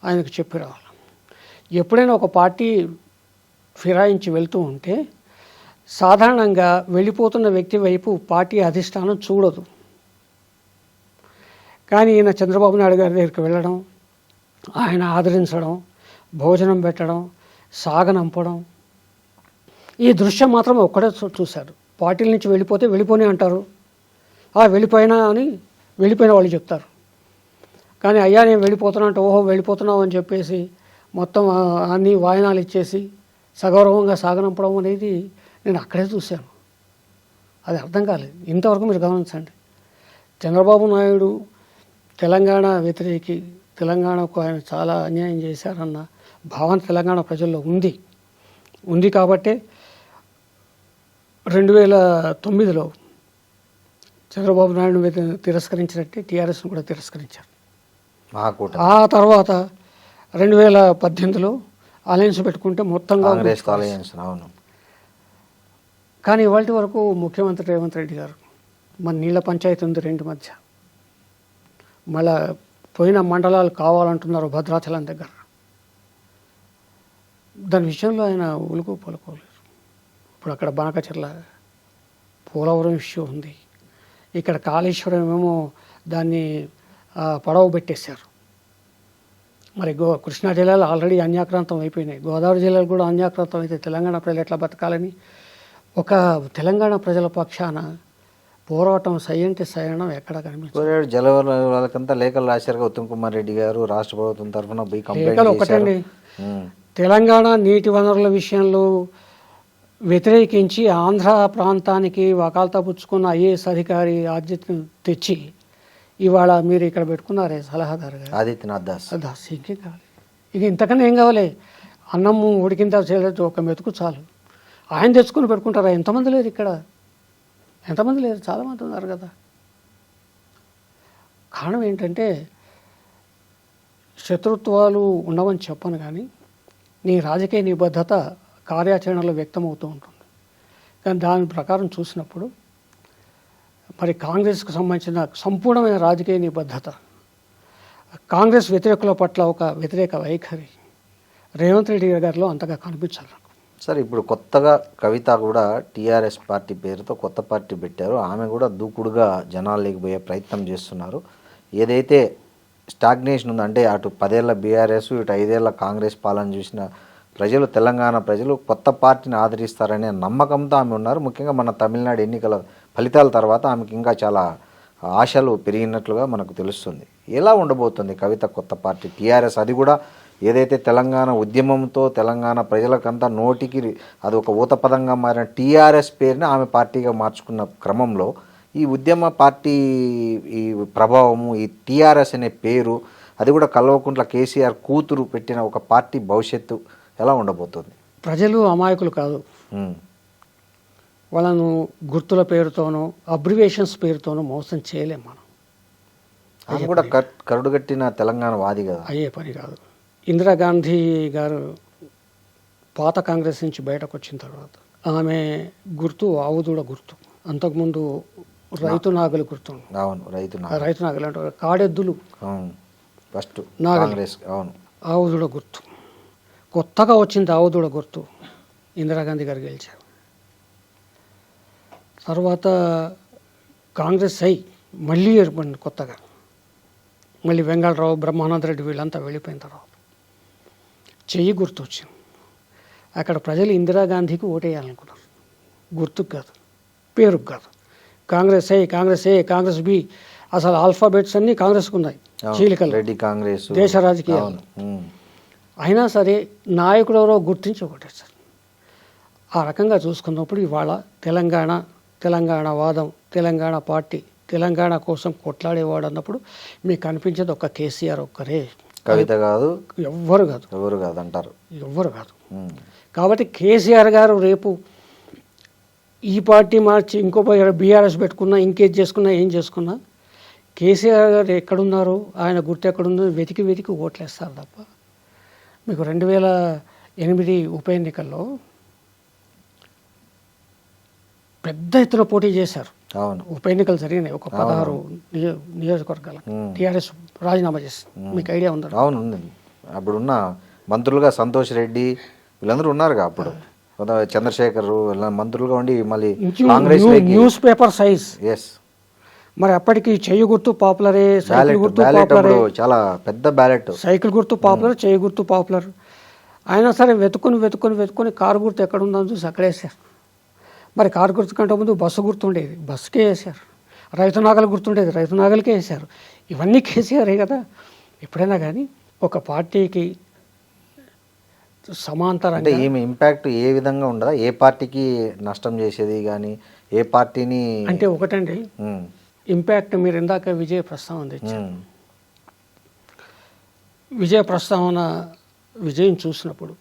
ఆయనకు చెప్పి రావాలి. ఎప్పుడైనా ఒక పార్టీ ఫిరాయించి వెళ్తూ ఉంటే సాధారణంగా వెళ్ళిపోతున్న వ్యక్తి వైపు పార్టీ అధిష్టానం చూడదు. కానీ ఈయన చంద్రబాబు నాయుడు గారి దగ్గరికి వెళ్ళడం, ఆయన ఆదరించడం, భోజనం పెట్టడం, సాగనంపడం, ఈ దృశ్యం మాత్రం ఒక్కడే చూశారు. పార్టీల నుంచి వెళ్ళిపోతే వెళ్ళిపోని అంటారు, వెళ్ళిపోయినా అని వెళ్ళిపోయిన వాళ్ళు చెప్తారు. కానీ అయ్యా నేను వెళ్ళిపోతున్నా అంటే ఓహో వెళ్ళిపోతున్నావు అని చెప్పేసి మొత్తం అన్ని వాయినాలు ఇచ్చేసి సగౌరవంగా సాగనంపడం అనేది నేను అక్కడే చూశాను. అది అర్థం కాలేదు. ఇంతవరకు మీరు గమనించండి, చంద్రబాబు నాయుడు తెలంగాణ వ్యతిరేకి, తెలంగాణకు ఆయన చాలా అన్యాయం చేశారన్న భావన తెలంగాణ ప్రజల్లో ఉంది కాబట్టే 2009లో చంద్రబాబు నాయుడు తిరస్కరించినట్టే టీఆర్ఎస్ను కూడా తిరస్కరించారు. ఆ తర్వాత 2018లో అలయన్స్ పెట్టుకుంటే మొత్తంగా. కానీ ఇవాళ వరకు ముఖ్యమంత్రి రేవంత్ రెడ్డి గారు మన నీళ్ళ పంచాయతీ ఉంది 2 మధ్య, మళ్ళా పోయిన మండలాలు కావాలంటున్నారు భద్రాచలం దగ్గర. దాని విషయంలో ఆయన ఉలుకు పలుకోలేదు. ఇప్పుడు అక్కడ బనకచెర్ల పోలవరం ఇష్యూ ఉంది, ఇక్కడ కాళేశ్వరం ఏమో దాన్ని పడవ పెట్టేశారు. మరి కృష్ణా జిల్లాలో ఆల్రెడీ అన్యాక్రాంతం అయిపోయినాయి, గోదావరి జిల్లాలో కూడా అన్యాక్రాంతం అయితే తెలంగాణ ప్రజలు ఎట్లా బతకాలని ఒక తెలంగాణ ప్రజల పక్షాన పోరాటం సయ్యంటే సయనం ఎక్కడ కనిపించారు. జలవరాలకంతా లేఖలు రాశారుగా ఉత్తమ్ కుమార్ రెడ్డి గారు రాష్ట్ర ప్రభుత్వం తరఫున లేఖలు ఒకటండి, తెలంగాణ నీటి వనరుల విషయంలో వ్యతిరేకించి ఆంధ్ర ప్రాంతానికి వకాల్తా పుచ్చుకున్న ఐఏఎస్ అధికారి ఆద్యతను తెచ్చి ఇవాళ మీరు ఇక్కడ పెట్టుకున్నారే సలహాదారుగా ఆదిత్యనాథ్ దాస్, ఇంకేం కావాలి, ఇక ఇంతకన్నా ఏం కావాలి, అన్నము ఉడికిన తర్వాత ఒక మెతుకు చాలు, ఆయన తెచ్చుకుని పెట్టుకుంటారా? ఎంతమంది లేరు ఇక్కడ, ఎంతమంది లేరు, చాలామంది ఉన్నారు కదా. కారణం ఏంటంటే శత్రుత్వాలు ఉండవని చెప్పను, కానీ నీ రాజకీయ నిబద్ధత కార్యాచరణలో వ్యక్తమవుతూ ఉంటుంది. కానీ దాని ప్రకారం చూసినప్పుడు మరి కాంగ్రెస్కు సంబంధించిన సంపూర్ణమైన రాజకీయ నిబద్ధత, కాంగ్రెస్ వ్యతిరేకుల పట్ల ఒక వ్యతిరేక వైఖరి రేవంత్ రెడ్డి గారిలో అంతగా కనిపించాలి నాకు. సార్, ఇప్పుడు కొత్తగా కవిత కూడా టీఆర్ఎస్ పార్టీ పేరుతో కొత్త పార్టీ పెట్టారు. ఆమె కూడా దూకుడుగా జనాల్లోకి పోయే ప్రయత్నం చేస్తున్నారు. ఏదైతే స్టాగ్నేషన్ ఉందో, అంటే అటు 10 ఏళ్ల బీఆర్ఎస్, ఇటు 5 ఏళ్ల కాంగ్రెస్ పాలన చూసిన ప్రజలు, తెలంగాణ ప్రజలు కొత్త పార్టీని ఆదరిస్తారనే నమ్మకంతో ఆమె ఉన్నారు. ముఖ్యంగా మన తమిళనాడు ఎన్నికల ఫలితాల తర్వాత ఆమెకి ఇంకా చాలా ఆశలు పెరిగినట్లుగా మనకు తెలుస్తుంది. ఎలా ఉండబోతుంది కవిత కొత్త పార్టీ టీఆర్ఎస్? అది కూడా ఏదైతే తెలంగాణ ఉద్యమంతో తెలంగాణ ప్రజలకంతా నోటికి అది ఒక ఊతపదంగా మారిన టీఆర్ఎస్ పేరుని ఆమె పార్టీగా మార్చుకున్న క్రమంలో ఈ ఉద్యమ పార్టీ ఈ ప్రభావము, ఈ టీఆర్ఎస్ అనే పేరు, అది కూడా కల్వకుంట్ల కేసీఆర్ కూతురు పెట్టిన ఒక పార్టీ భవిష్యత్తు ఎలా ఉండబోతుంది? ప్రజలు అమాయకులు కాదు, వాళ్ళను గుర్తుల పేరుతోనో అబ్రివేషన్స్ పేరుతోనో మోసం చేయలేం మనం. అది కూడా కరుడుగట్టిన తెలంగాణ వాది కదా, అయ్యే పని కాదు. ఇందిరాగాంధీ గారు పాత కాంగ్రెస్ నుంచి బయటకు వచ్చిన తర్వాత ఆమె గుర్తు ఆవుదూడ గుర్తు, అంతకుముందు రైతు నాగలి గుర్తు. అవును, రైతు నాగలి అంటే కాడెద్దులు, ఫస్ట్ నాగలి, అవును, ఆవుదూడ గుర్తు. కొత్తగా వచ్చింది ఆవుదూడ గుర్తు, ఇందిరాగాంధీ గారు గెలిచారు. తర్వాత కాంగ్రెస్ మళ్ళీ ఏర్పడింది కొత్తగా, మళ్ళీ వెంగళరావు, బ్రహ్మానంద రెడ్డి వీళ్ళంతా వెళ్ళిపోయిన తర్వాత చెయ్యి గుర్తు వచ్చింది. అక్కడ ప్రజలు ఇందిరాగాంధీకి ఓటేయాలనుకున్నారు, గుర్తుకు కాదు, పేరుకు కాదు. కాంగ్రెస్ కాంగ్రెస్ బి, అసలు ఆల్ఫాబెట్స్ అన్నీ కాంగ్రెస్కు ఉన్నాయి, చీలికలు, రెడ్డి కాంగ్రెస్, దేశ రాజకీయాలు. అయినా సరే నాయకుడు ఎవరో గుర్తించి ఒకటేసారు. ఆ రకంగా చూసుకున్నప్పుడు ఇవాళ తెలంగాణ వాదం, తెలంగాణ పార్టీ, తెలంగాణ కోసం కొట్లాడేవాడు అన్నప్పుడు మీకు కనిపించేది ఒక కేసీఆర్ ఒక్కరే, కవిత కాదు, ఎవ్వరు కాదు అంటారు, ఎవ్వరు కాదు. కాబట్టి కేసీఆర్ గారు రేపు ఈ పార్టీ మార్చి ఇంకో బీఆర్ఎస్ పెట్టుకున్నా, ఇంకేది చేసుకున్నా, ఏం చేసుకున్నా కేసీఆర్ గారు ఎక్కడున్నారు, ఆయన గుర్తు ఎక్కడుందో వెతికి ఓట్లేస్తారు తప్ప. మీకు 2008 ఉప ఎన్నికల్లో పెద్ద ఎత్తున పోటీ చేశారు. అవును, ఉప ఎన్నికలు జరిగినాయి, ఒక 16 నియోజకవర్గాలు. టీఆర్ఎస్ రాజీనామా చేసింది, మీకు ఐడియా ఉందా? అవును, ఉంది. అప్పుడున్న మంత్రులుగా సంతోష్ రెడ్డి వీళ్ళందరూ ఉన్నారుగా, అప్పుడు చంద్రశేఖర్ మంత్రులుగా ఉండి మళ్ళీ కాంగ్రెస్ న్యూస్ పేపర్ సైజ్. మరి అప్పటికి చెయ్యి గుర్తు పాపులరే, సైకిల్ గుర్తు పాపులరే, చాలా పెద్ద బ్యాలెట్, సైకిల్ గుర్తు పాపులర్, చెయ్యి గుర్తు పాపులర్. అయినా సరే వెతుకుని కారు గుర్తు ఎక్కడ ఉందని చూసి అక్కడే వేసారు. మరి కారు గుర్తు కంటే ముందు బస్సు గుర్తుండేది, బస్సుకే వేశారు. రైతు నాగలి గుర్తుండేది, రైతు నాగలికే వేశారు. ఇవన్నీ కేసీఆరే కదా. ఎప్పుడైనా కానీ ఒక పార్టీకి సమాంతరంగా అంటే ఈమె ఇంపాక్ట్ ఏ విధంగా ఉండదా, ఏ పార్టీకి నష్టం చేసేది కానీ, ఏ పార్టీని అంటే ఒకటండి ఇంపాక్ట్. మీరు ఇందాక విజయ ప్రస్తావన తెచ్చారు. విజయం చూసినప్పుడు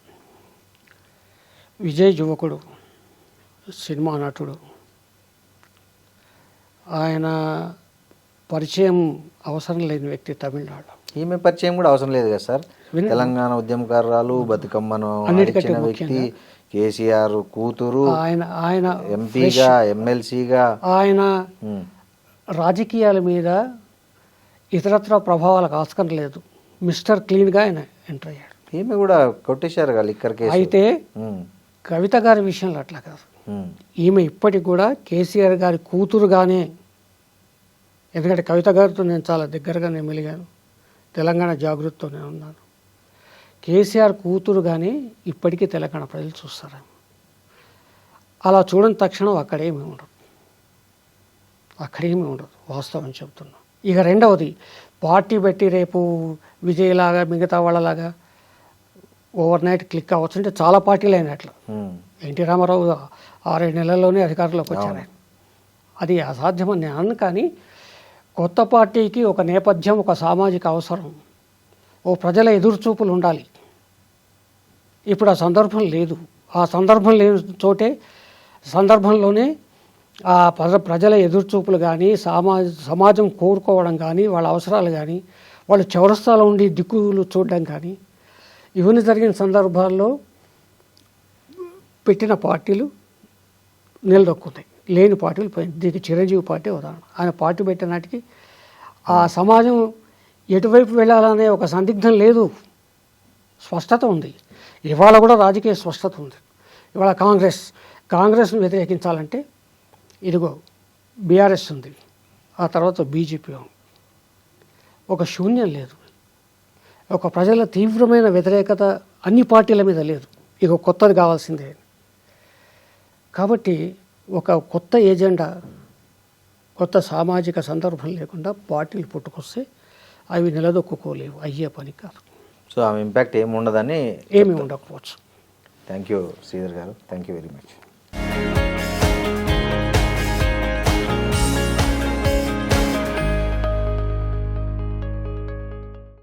విజయ్ యువకుడు, సినిమా నటుడు, ఆయన పరిచయం అవసరం లేని వ్యక్తి తమిళనాడు. ఈమె పరిచయం కూడా అవసరం లేదు కదా సార్. తెలంగాణ ఉద్యమకారురాలు, బతుకమ్మను అన్నిటికంటే వ్యక్తి, కేసీఆర్ కూతురు, ఆయన ఎంపీగా, ఎమ్మెల్సీగా, ఆయన రాజకీయాల మీద ఇతరత్ర ప్రభావాలకు ఆస్కారం లేదు. మిస్టర్ క్లీన్గా ఆయన ఎంటర్ అయ్యాడు. ఈమె కూడా కొట్టేశారు కదా లిక్కర్ కేసు. అయితే కవిత గారి విషయంలో అట్లా కాదు. ఈమె ఇప్పటికి కూడా కేసీఆర్ గారి కూతురుగానే, ఎందుకంటే కవిత గారితో నేను చాలా దగ్గరగా నేను మెలిగాను, తెలంగాణ జాగృతితో నేను ఉన్నాను. కేసీఆర్ కూతురుగానే ఇప్పటికీ తెలంగాణ ప్రజలు చూస్తారు. అలా చూడని తక్షణం అక్కడేమీ ఉండదు, వాస్తవం చెబుతున్నాం. ఇక రెండవది, పార్టీ పెట్టి రేపు విజయ్లాగా మిగతా వాళ్ళలాగా ఓవర్ నైట్ క్లిక్ అవ్వచ్చు అంటే చాలా పార్టీలు అయినట్లు. ఎన్టీ రామారావు 6 నెలల్లోనే అధికారంలోకి వచ్చారు. అది అసాధ్యమని నేను అన్ను. కానీ కొత్త పార్టీకి ఒక నేపథ్యం, ఒక సామాజిక అవసరం, ఓ ప్రజల ఎదురుచూపులు ఉండాలి. ఇప్పుడు ఆ సందర్భం లేదు. ఆ సందర్భం లేని సందర్భంలోనే ఆ ప్రజల ఎదురుచూపులు కానీ, సమాజం కోరుకోవడం కానీ, వాళ్ళ అవసరాలు కానీ, వాళ్ళు చౌరస్తాలో ఉండి దిక్కులు చూడడం కానీ, ఇవన్నీ జరిగిన సందర్భాల్లో పెట్టిన పార్టీలు నిలదొక్కుతాయి, లేని పార్టీలు పోయింది. దీనికి చిరంజీవి పార్టీ ఉదాహరణ. ఆయన పార్టీ పెట్టిన నాటికి ఆ సమాజం ఎటువైపు వెళ్ళాలనే ఒక సందిగ్ధం లేదు, స్పష్టత ఉంది. ఇవాళ కూడా రాజకీయ స్పష్టత ఉంది. ఇవాళ కాంగ్రెస్ను వ్యతిరేకించాలంటే ఇదిగో బీఆర్ఎస్ ఉంది, ఆ తర్వాత బీజేపీ ఉంది. ఒక శూన్యం లేదు, ఒక ప్రజల తీవ్రమైన వ్యతిరేకత అన్ని పార్టీల మీద లేదు. ఇక కొత్తది కావాల్సిందే. కాబట్టి ఒక కొత్త ఎజెండా, కొత్త సామాజిక సందర్భం లేకుండా పార్టీలు పుట్టుకొస్తే అవి నిలదొక్కుకోలేవు, అయ్యే పని కాదు. సో ఆ ఇంపాక్ట్ ఏమి ఉండదని ఏమీ ఉండకపోవచ్చు. థ్యాంక్ యూ శ్రీధర్ గారు, థ్యాంక్ యూ వెరీ మచ్.